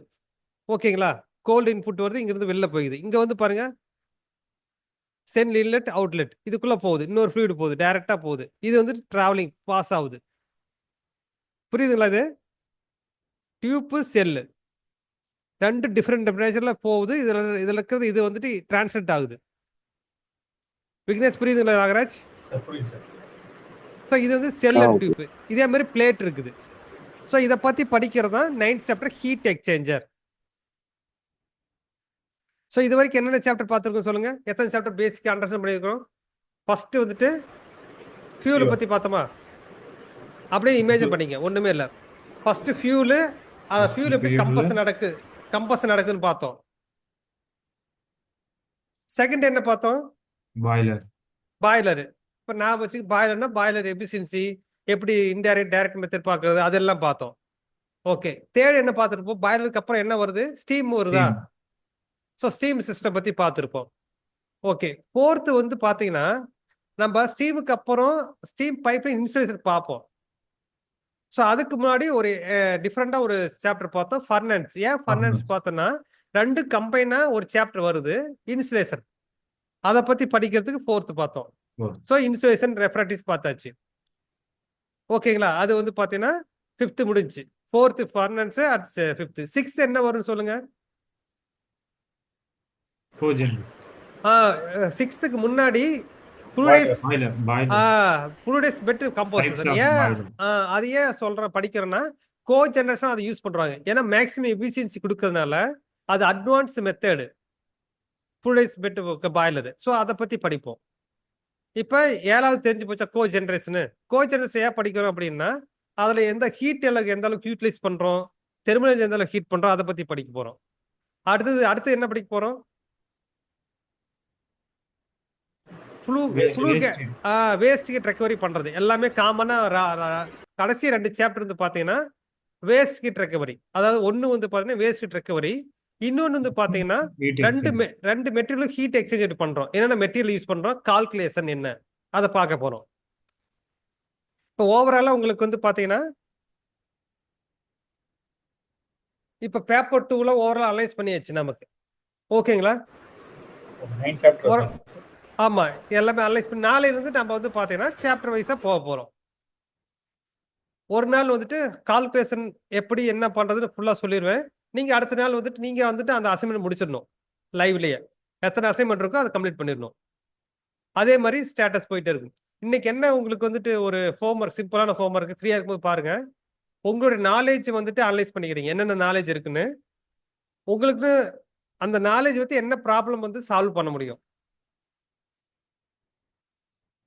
ஓகேங்களா? கோல்டு இன்புட் வருது, இங்கிருந்து வெளில போகுது. இங்க வந்து பாருங்க, செல் இன்லெட் அவுட்லெட், இதுக்குள்ள போகுது, இன்னொரு ஃப்ளூயிட் போகுது, டைரக்டா போகுது. இது வந்து டிராவலிங் பாஸ் ஆகுது. புரியுதுங்களா? இது டியூப் செல்லு 2 டிஃப்ரெண்ட் டெம்பரேச்சர்ல போகுது. இதுல இருக்கிறது இது வந்துட்டு டிரான்ஸ்லேட் ஆகுது. விக்னேஷ் புரியுதுங்களா நாகராஜ்?
சார் புரியுது சார்.
ஸோ இது வந்து செல் அண்ட் டியூப். இதே மாதிரி பிளேட் இருக்குது. ஸோ இதை பத்தி படிக்கிறது தான் 9th chapter heat exchanger. So இது வரைக்கும் என்னென்ன சாப்டர் பார்த்துருக்கோம் சொல்லுங்க. எத்தனை சாப்டர் பேசிக் அண்டர்ஸ்டாண்ட் பண்ணியிருக்கிறோம்? ஃபர்ஸ்ட் வந்துட்டு ஃபியூலை பத்தி பார்த்தோமா? அப்படியே இமேஜின் பண்ணிக்க, ஒண்ணுமே இல்லை. ஃபர்ஸ்ட் ஃபியூலு, ஃபியூல் எப்படி கம்பஷன் நடக்குதுன்னு பார்த்தோம். செகண்ட் என்ன பார்த்தோம்? பாய்லர். இப்போ நான் வச்சு பாய்லர்னா பாய்லர் எஃபிஷியன்சி எப்படி இன்டைரக்ட் டைரக்ட் மெத்தட் பார்க்கறது அதெல்லாம் பார்த்தோம். ஓகே, தேர்ட் என்ன பார்த்துருப்போம்? பாய்லருக்கு அப்புறம் என்ன வருது? ஸ்டீம் வருதா? ஸோ ஸ்டீம் சிஸ்டம் பத்தி பார்த்துருப்போம். ஓகே, ஃபோர்த்து வந்து பார்த்தீங்கன்னா நம்ம ஸ்டீமுக்கு அப்புறம் ஸ்டீம் பைப்லைன் இன்ஸ்டலேஷன் பார்ப்போம். ஸோ அதுக்கு முன்னாடி ஒரு டிஃப்ரெண்டா ஒரு சாப்டர் பார்த்தோம், ஃபர்னன்ஸ். ஏன் ஃபர்னன்ஸ் பார்த்தோம்னா 2 கம்பைனா ஒரு சாப்டர் வருது, இன்சுலேஷன். அதை பத்தி படிக்கிறதுக்கு ஃபோர்த்து பார்த்தோம். ஸோ இன்சுலேஷன் ரெஃப்ராக்டிவ்ஸ் பார்த்தாச்சு. ஓகேங்களா? அது வந்து பார்த்தீங்கன்னா 5th முடிஞ்சு. 4th furnace, at 5th. 6th என்ன வரும்னு சொல்லுங்க. 6th முன்னாடி ஃப்ளூயிடஸ் பெட் கம்போசிஷன். அது ஏன் சொல்றேன் படிக்கிறேன்னா, கோ ஜெனரேஷன் அதை யூஸ் பண்றாங்க. ஏன்னா மேக்ஸிமம் எஃபிஷியன்சி கொடுக்கறதுனால அது advance method fluidized bed boiler. So அதை பத்தி படிப்போம். இப்ப 7வது தெரிஞ்சு போச்சா கோ ஜெனரேஷன் ஏன் படிக்கிறோம் அப்படின்னா, அதுல எந்த ஹீட் எந்த அளவுக்கு யூட்டிலைஸ் பண்றோம், தெர்மல் எந்த அளவுக்கு ஹீட் பண்றோம், அதை பத்தி படிக்க போறோம். அடுத்து என்ன படிக்க போறோம்? வேஸ்ட் ஹீட் ரெக்கவரி பண்றது எல்லாமே காமனா. கடைசி 2 சாப்டர் வந்து பாத்தீங்கன்னா வேஸ்ட் ஹீட் ரெக்கவரி. அதாவது ஒன்னு வந்து பாத்தீங்கன்னா வேஸ்ட் ஹீட் ரெக்கவரி, இன்னொன்னு வந்து பாத்தீங்கன்னா ரெண்டு மெட்டீரியல் ஹீட் எக்ஸ்சேஞ்ச் பண்றோம். என்னென்ன மெட்டீரியல் யூஸ் பண்றோம், கால்குலேஷன் என்ன, அதை பார்க்க போறோம். இப்போ ஓவராலா உங்களுக்கு வந்து பாத்தீங்கன்னா இப்ப பேப்பர் 2ல ஓவரால் அனலைஸ் பண்ணியாச்சு நமக்கு. ஓகேங்களா?
9 சாப்டர்.
ஆமா, எல்லாமே அனலைஸ் பண்ணி நாளையில இருந்து நம்ம வந்து பாத்தீங்கன்னா சாப்டர் வைஸா போக போறோம். ஒரு நாள் வந்துட்டு கால்குலேஷன் எப்படி என்ன பண்றதுன்னு ஃபுல்லா சொல்லிடுவேன். நீங்க அடுத்த நாள் வந்துட்டு நீங்க வந்துட்டு அந்த அசைன்மெண்ட் முடிச்சிடணும். லைவ்லயே எத்தனை அசைன்மெண்ட் இருக்கோ அதை கம்ப்ளீட் பண்ணிடணும். அதே மாதிரி ஸ்டேட்டஸ் போயிட்டே இருக்கும். இன்னைக்கு என்ன உங்களுக்கு வந்துட்டு ஒரு ஹோம்ஒர்க், சிம்பிளான ஹோம்ஒர்க் ஃப்ரீயா இருக்கும்போது பாருங்க. உங்களுடைய நாலேஜ் வந்துட்டு அனலைஸ் பண்ணிக்கிறீங்க, என்னென்ன நாலேஜ் இருக்குன்னு. உங்களுக்கு அந்த நாலேஜ் வச்சு என்ன ப்ராப்ளம் வந்து சால்வ் பண்ண முடியும்.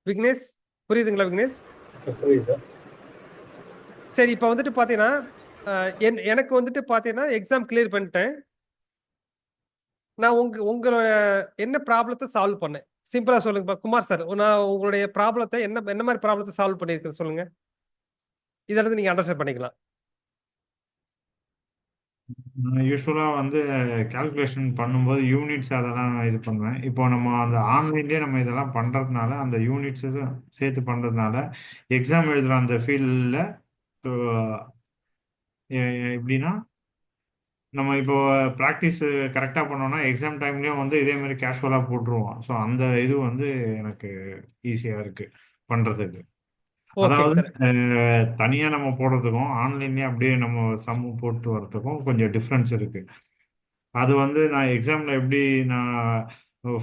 விக்னேஷ் புரியுதுங்களா? விக்னேஷ் சரி. இப்போ வந்துட்டு பாத்தீங்கன்னா எனக்கு வந்துட்டு பாத்தீங்கன்னா எக்ஸாம் கிளியர் பண்ணிட்டேன். நான் உங்களோட என்ன ப்ராப்ளத்தை சால்வ் பண்ணேன் சிம்பிளா சொல்லுங்க குமார் சார். நான் உங்களுடைய ப்ராப்ளத்தை என்ன மாதிரி ப்ராப்ளத்தை சால்வ் பண்ணிருக்கேன் சொல்லுங்க. இதிலிருந்து நீங்க அண்டர்ஸ்டாண்ட் பண்ணிக்கலாம்.
நான் யூஸ்வலா வந்து கால்குலேஷன் பண்ணும்போது யூனிட்ஸ் அதெல்லாம் இது பண்ணுவேன். இப்போ நம்ம அந்த ஆன்லைன்லேயே நம்ம இதெல்லாம் பண்றதுனால, அந்த யூனிட்ஸ் சேர்த்து பண்றதுனால எக்ஸாம் எழுதுற அந்த ஃபீல்டில் எப்படின்னா, நம்ம இப்போ ப்ராக்டிஸ் கரெக்டாக பண்ணோம்னா எக்ஸாம் டைம்லேயும் வந்து இதே மாதிரி கேஷுவலாக போட்டுருவோம். ஸோ அந்த இது வந்து எனக்கு ஈஸியாக இருக்கு பண்ணுறதுக்கு. அதாவது தனியாக நம்ம போடுறதுக்கும் ஆன்லைன்லேயே அப்படியே நம்ம சம்மு போட்டு வர்றதுக்கும் கொஞ்சம் டிஃப்ரென்ஸ் இருக்கு. அது வந்து நான் எக்ஸாமில் எப்படி நான்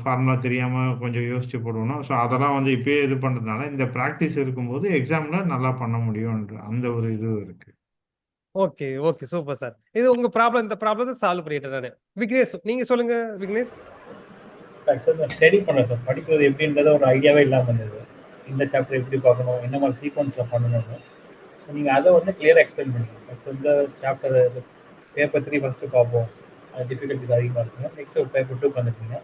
ஃபார்முலா தெரியாமல் கொஞ்சம் யோசிச்சு போடுவேனோ, ஸோ அதெல்லாம் வந்து இப்பயே இது பண்ணுறதுனால இந்த ப்ராக்டிஸ் இருக்கும்போது எக்ஸாமில் நல்லா பண்ண முடியும்ன்ற அந்த ஒரு இது இருக்கு.
Okay okay super sir. இது உங்க ப்ராப்ளம், இந்த ப்ராப்ளத்தை சால்வ் பண்ணிட்டேன் நான். விக்னேஷ் நீங்க சொல்லுங்க. விக்னேஷ்
ஆக்சுவலாக ஸ்டடி பண்ணேன் சார். படிக்கிறது எப்படின்றத ஒரு ஐடியாவே இல்லாமல் இருந்தது. இந்த சாப்டர் எப்படி பார்க்கணும், என்ன மாதிரி சீக்வன்ஸில் பண்ணணும்னு. ஸோ நீங்கள் அதை வந்து கிளியராக எக்ஸ்பிளைன் பண்ணுங்கள். ஃபஸ்ட்டு இந்த சாப்டர் பேப்பர் 3 ஃபஸ்ட்டு பார்ப்போம், அது டிஃபிகல்ட்டிஸ் அதிகமாக இருக்குங்க. நெக்ஸ்ட் ஒரு பேப்பர் 2 வந்துருக்கீங்க.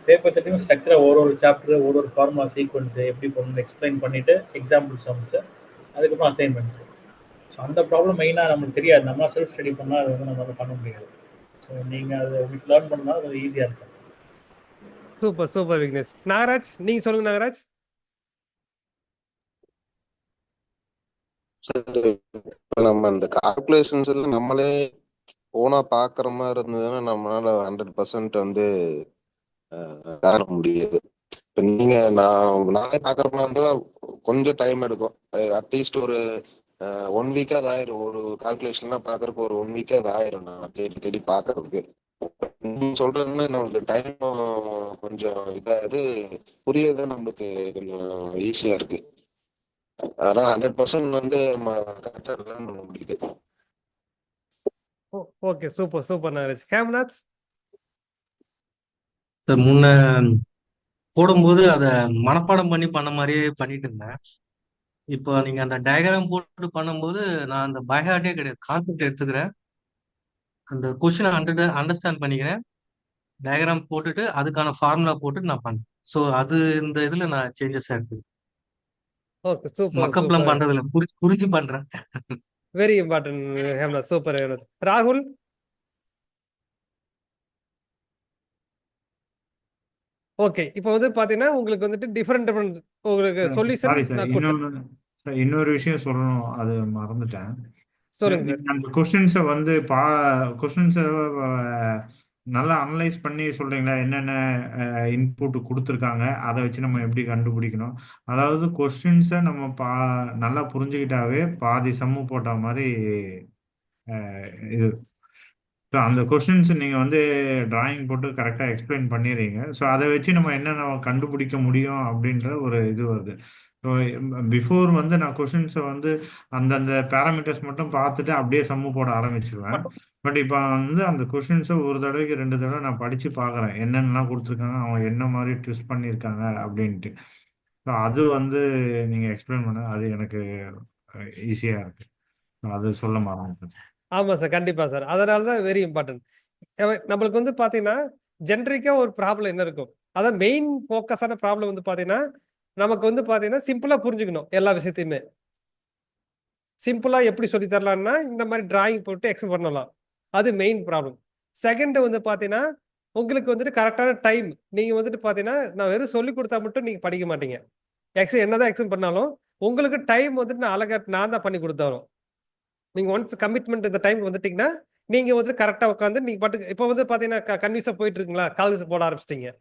பேப்பர் 3 ஸ்ட்ரக்சராக ஒரு சாப்டர் ஒரு ஃபார்முலா சீக்வன்ஸு எப்படி பண்ணணும்னு எக்ஸ்பிளைன் பண்ணிவிட்டு எக்ஸாம்பிள் சம்ஸு, அதுக்கப்புறம் அசைன்மெண்ட்ஸு. ஸோ அந்த ப்ராப்ளம் மெயினாக நம்மளுக்கு தெரியாது. நம்ம செல்ஃப் ஸ்டடி பண்ணால் அது வந்து நம்மளால பண்ண முடியாது. ஸோ நீங்கள் அதை உங்களுக்கு லேர்ன் பண்ணால் அது ஈஸியாக இருக்கும்.
Super super Vignesh. நாகராஜ் நீங்க சொல்லுங்க. நாகராஜ்
நம்ம இந்த கால்குலேஷன்ஸ் எல்லாம் நம்மளே ஓனா பாக்குற மாதிரி இருந்ததுன்னா நம்மளால 100% வந்து காண முடியாது. இப்ப நீங்க நானே பாக்குற மாதிரி இருந்தா கொஞ்சம் டைம் எடுக்கும். அட்லீஸ்ட் ஒரு 1 வீக்கா அது ஆயிரும். ஒரு கால்குலேஷன்லாம் பாக்குறதுக்கு ஒரு 1 வீக்கா அது ஆயிரும். நான் தேடி தேடி பாக்குறதுக்கு. நீங்க சொல்றதுன்னா நம்மளுக்கு டைம் கொஞ்சம் இதாகுது, புரியறது நம்மளுக்கு கொஞ்சம் ஈஸியா இருக்கு. அதனால 100% வந்து நம்ம கரெக்டா லேர்ன் பண்ண முடியுது.
Okay, super super Nagaraj. Hemnath.
Sir முன்ன போடும்போது அதை மனப்பாடம் பண்ண மாதிரியே பண்ணிட்டு இருந்தேன். இப்போ நீங்க அந்த டயக்ராம் போட்டு பண்ணும்போது நான் அந்த பைஹார்ட்டே கிடையாது, கான்செப்ட் எடுத்துக்கிறேன், அந்த கொஸ்டினை அண்டர்ஸ்டாண்ட் பண்ணிக்கிறேன், டயக்ராம் போட்டுட்டு அதுக்கான ஃபார்முலா போட்டு நான் பண்ணேன். ஸோ அது இந்த இதுல நான் சேஞ்சஸ் இருக்கு.
ஓகே, சூப்பர்
மக்கப்லாம்
சூப்பர்.
பண்றது இல்லை, புரிஞ்சு பண்றேன்.
Very important Hemnath, super Hemnath. ராகுல். ஓகே, இப்போ வந்து பாத்தீங்கன்னா உங்களுக்கு வந்துட்டு டிஃபரெண்ட் உங்களுக்கு சொல்யூஷன்
சாரி சார்,
நான் கொடுத்தேன்.
இன்னொரு விஷயம் சொல்லணும், அது மறந்துட்டேன்.
சொல்லுங்க சார்.
நீங்க அந்த கொஸ்டின்ஸை வந்து கொஸ்டின்ஸை நல்லா அனலைஸ் பண்ணி சொல்றீங்களா? என்னென்ன இன்புட் கொடுத்துருக்காங்க, அதை வச்சு நம்ம எப்படி கண்டுபிடிக்கணும்? அதாவது கொஸ்டின்ஸை நம்ம நல்லா புரிஞ்சுக்கிட்டாவே பாதி சம்மு போட்ட மாதிரி இது. ஸோ அந்த கொஸ்டின்ஸ் நீங்கள் வந்து டிராயிங் போட்டு கரெக்டாக எக்ஸ்பிளைன் பண்ணிடுறீங்க. ஸோ அதை வச்சு நம்ம என்னென்ன கண்டுபிடிக்க முடியும் அப்படின்ற ஒரு இது வருது. ஸோ பிஃபோர் வந்து நான் கொஸ்டின்ஸை வந்து அந்தந்த பேராமீட்டர்ஸ் மட்டும் பார்த்துட்டு அப்படியே சம்மு போட ஆரம்பிச்சிருவேன். பட் இப்போ வந்து அந்த கொஸ்டின்ஸை ஒரு தடவைக்கு 2 தடவை நான் படித்து பார்க்குறேன், என்னென்னலாம் கொடுத்துருக்காங்க, அவங்க என்ன மாதிரி ட்விஸ்ட் பண்ணியிருக்காங்க அப்படின்ட்டு. ஸோ அது வந்து நீங்கள் எக்ஸ்பிளைன் பண்ண அது எனக்கு ஈஸியாக இருக்குது. அது சொல்ல மறந்துட்டேன்.
ஆமா சார், கண்டிப்பா சார். அதனால தான் வெரி இம்பார்ட்டன்ட். நம்மளுக்கு வந்து பாத்தீங்கன்னா ஜென்ரிக்கா ஒரு ப்ராப்ளம் என்ன இருக்கும், அதான் மெயின் ஃபோக்கஸான ப்ராப்ளம் வந்து பாத்தீங்கன்னா நமக்கு வந்து பாத்தீங்கன்னா சிம்பிளா புரிஞ்சுக்கணும் எல்லா விஷயத்தையுமே. சிம்பிளா எப்படி சொல்லி தரலாம்னா இந்த மாதிரி டிராயிங் போட்டு எக்ஸ்பிளைன் பண்ணலாம், அது மெயின் ப்ராப்ளம். செகண்ட் வந்து பாத்தீங்கன்னா உங்களுக்கு வந்துட்டு கரெக்டான டைம். நீங்க வந்துட்டு பாத்தீங்கன்னா நான் வெறும் சொல்லி கொடுத்தா மட்டும் நீங்க படிக்க மாட்டீங்க. என்னதான் எக்ஸ்பிளைன் பண்ணாலும் உங்களுக்கு டைம் வந்துட்டு நான் அழகா நான் தான் பண்ணி கொடுத்தாலும், நீங்க ஒன்ஸ் கமிட்மெண்ட் இந்த டைம் வந்துட்டீங்கன்னா நீங்க வந்து கரெக்டா உட்காந்து நீங்க பாட்டுக்கு இப்போ வந்து பாத்தீங்கன்னா கன்வியூஸா போயிட்டு இருக்குங்களா, கால்ஸ் போட ஆரம்பிச்சிட்டீங்க.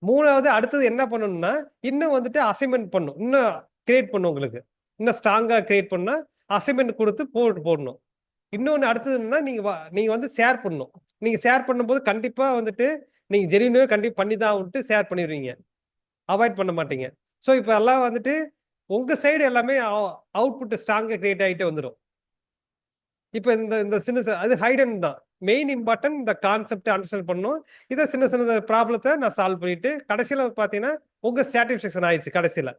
மூணாவது அடுத்தது என்ன பண்ணணும்னா இன்னும் வந்துட்டு அசைன்மெண்ட் பண்ணும், இன்னும் கிரியேட் பண்ணும், உங்களுக்கு இன்னும் ஸ்ட்ராங்கா கிரியேட் பண்ணா அசைன்மெண்ட் கொடுத்து போடணும். இன்னொன்னு அடுத்ததுன்னா நீங்க வந்து ஷேர் பண்ணணும். நீங்க ஷேர் பண்ணும்போது கண்டிப்பா வந்துட்டு நீங்க ஜெனியூனாவே கண்டிப்பா பண்ணி தான் வந்துட்டு ஷேர் பண்ணிடுவீங்க, அவாய்ட் பண்ண மாட்டீங்க. ஸோ இப்போ எல்லாம் வந்துட்டு உங்க சைடு எல்லாமே அவுட்புட் ஸ்ட்ராங்கா கிரியேட் ஆகிட்டே வந்துடும். இப்போ இந்த சின்ன அது ஹைடன் தான் மெயின் இம்பார்ட்டன்ட். இந்த கான்செப்ட் அண்டர்ஸ்டாண்ட் பண்ணணும். இதை சின்ன சின்ன ப்ராப்ளத்தை நான் சால்வ் பண்ணிட்டு கடைசியில் பார்த்தீங்கன்னா உங்க சாட்டிஸ்ஃபேக்ஷன் ஆயிடுச்சு கடைசியில்.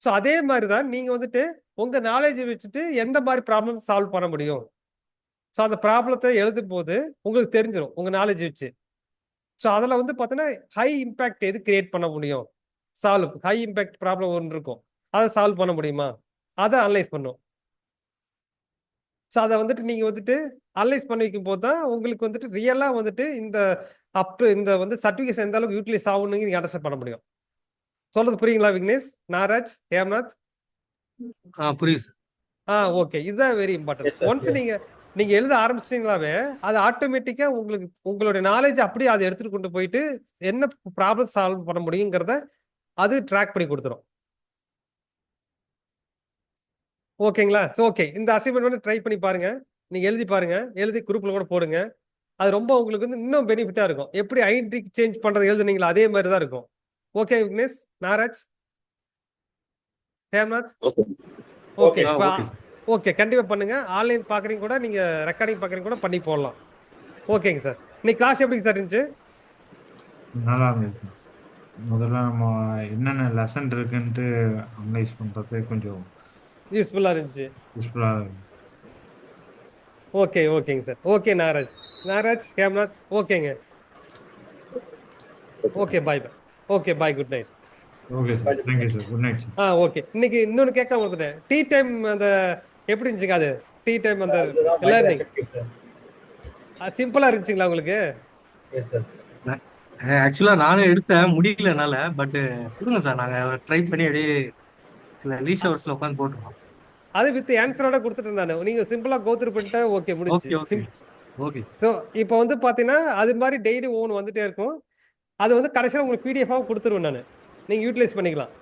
ஸோ அதே மாதிரி தான் நீங்க வந்துட்டு உங்க நாலேஜை வச்சுட்டு எந்த மாதிரி ப்ராப்ளம் சால்வ் பண்ண முடியும். ஸோ அந்த ப்ராப்ளத்தை எழுதும் போது உங்களுக்கு தெரிஞ்சிடும் உங்க நாலேஜ் வச்சு. ஸோ அதில் வந்து பார்த்தீங்கன்னா ஹை இம்பாக்ட் எது கிரியேட் பண்ண முடியும், ஹை இம்பாக்ட் ப்ராப்ளம் ஒன்று இருக்கும், அதை சால்வ் பண்ண முடியுமா, அதை அனலைஸ் பண்ணும். ஸோ அதை வந்துட்டு நீங்க வந்துட்டு அனலைஸ் பண்ணி வைக்கும் போது தான் உங்களுக்கு வந்துட்டு ரியலா வந்துட்டு இந்த வந்து சர்டிஃபிகேஷன் எந்த அளவுக்கு யூட்டிலைஸ் ஆகணுங்க நீங்க அண்டர்ஸ்டாண்ட் பண்ண முடியும். சொல்றது புரியுங்களா விக்னேஷ், நாகராஜ், ஹேம்நாத்?
புரியுது.
ஓகே, இதுதான் வெரி இம்பார்ட்டன்ட். ஒன்ஸ் நீங்க எழுத ஆரம்பிச்சிட்டீங்களாவே அது ஆட்டோமேட்டிக்கா உங்களுக்கு உங்களுடைய நாலேஜ் அப்படியே அதை எடுத்துட்டு கொண்டு போயிட்டு என்ன ப்ராப்ளம் சால்வ் பண்ண முடியுங்கிறத அது ட்ராக் பண்ணி கொடுத்துரும். ஓகேங்களா? ஓகே, இந்த அசைன்மெண்ட் வந்து ட்ரை பண்ணி பாருங்க. நீங்க எழுதி பாருங்க, எழுதி குரூப்ல கூட போடுங்க. அது ரொம்ப உங்களுக்கு வந்து இன்னும் பெனிஃபிட்டா இருக்கும். எப்படி ஐடென்டி சேஞ்ச் பண்றது எழுதுனீங்களா அதே மாதிரி தான் இருக்கும். Okay Vignesh, Nagaraj, Hemnath? Okay okay, கண்டிப்பா பண்ணுங்க. ஆன்லைன் பாக்குறீங்க கூட, நீங்க ரெக்கார்டிங் பாக்குறீங்க கூட பண்ணி போடலாம். ஓகேங்க சார். இன்னைக்கு கிளாஸ் எப்படி சார் இருந்துச்சு?
நல்லா இருந்துச்சு. முதல்ல நம்ம என்னென்ன லெசன் இருக்குன்ட்டு அனலைஸ் பண்றது கொஞ்சம்
யூஸ்ஃபுல்லா இருந்துச்சு.
யூஸ்ஃபுல்லா இருக்கு.
ஓகேங்க சார். ஓகே நாகராஜ், ஹேம்நாத், ஓகேங்க. Okay, bye. Okay, bye, good night.
Okay sir, thank you sir, good night sir.
Okay, இன்னைக்கு இன்னொன்னு கேட்காம வந்துட்டேன். டீ டைம் அந்த எப்படி இருந்துச்சுங்க? அது டீ டைம் அந்த லேர்னிங் சிம்பிளா இருந்துச்சுங்களா உங்களுக்கு?
ஆக்சுவலா நானும் எடுத்தேன், முடியல என்னால. பட் கொடுங்க சார், நாங்க ட்ரை பண்ணி அப்படியே சில லீஸ் ஹவர்ஸ்ல உட்காந்து போட்டுருவோம்.
அது வித் ஆன்சரோட கொடுத்துட்டேன் நான். நீங்க சிம்பிளா கோத்ரூ பண்ணிட்டு ஓகே முடிஞ்சுச்சு.
ஓகே.
ஸோ இப்போ வந்து பாத்தீங்கன்னா அது மாதிரி டெய்லி ஒவ்வொன்று வந்துட்டே இருக்கும். அது வந்து கடைசியில் உங்களுக்கு பிடிஎஃபாக கொடுத்துருவேன் நான், நீங்க யூட்டிலைஸ் பண்ணிக்கலாம்.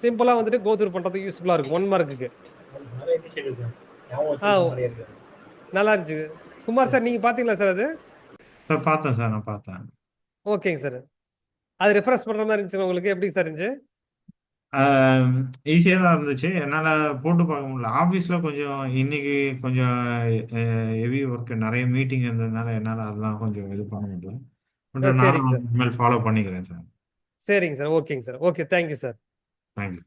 சிம்பிளா வந்துட்டு கோ த்ரூ பண்றதுக்கு யூஸ்ஃபுல்லா இருக்கும் 1 மார்க்குக்கு.
நிறைய இனிஷியேட்டிவ் சார் ஞாபகம்
ஆ
வச்சிருக்க மாதிரியே இருக்கு.
நல்லா இருந்துச்சு. குமார் சார் நீங்க பாத்தீங்களா சார் அது?
சார் பார்த்தேன் சார், நான் பார்த்தேன்.
ஓகேங்க சார். அது ரெஃப்ரெஷ் பண்ற மாதிரி இருந்துச்சு உங்களுக்கு எப்படி சார் இருந்துச்சு?
ஈஸியாக தான் இருந்துச்சு. என்னால் போட்டு பார்க்க முடியல. ஆஃபீஸில் கொஞ்சம் இன்னைக்கு கொஞ்சம் ஹெவி ஒர்க், நிறைய மீட்டிங் இருந்ததுனால என்னால் அதெல்லாம் கொஞ்சம் இது பண்ண முடியல. பட்
சரிங்க
நானும்
சார்.
இனிமேல் ஃபாலோ பண்ணிக்கிறேன் சார்.
சரிங்க சார். ஓகேங்க sir. Okay thank you sir.
Thank you.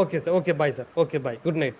Okay sir. Okay bye sir. Okay bye. Good night.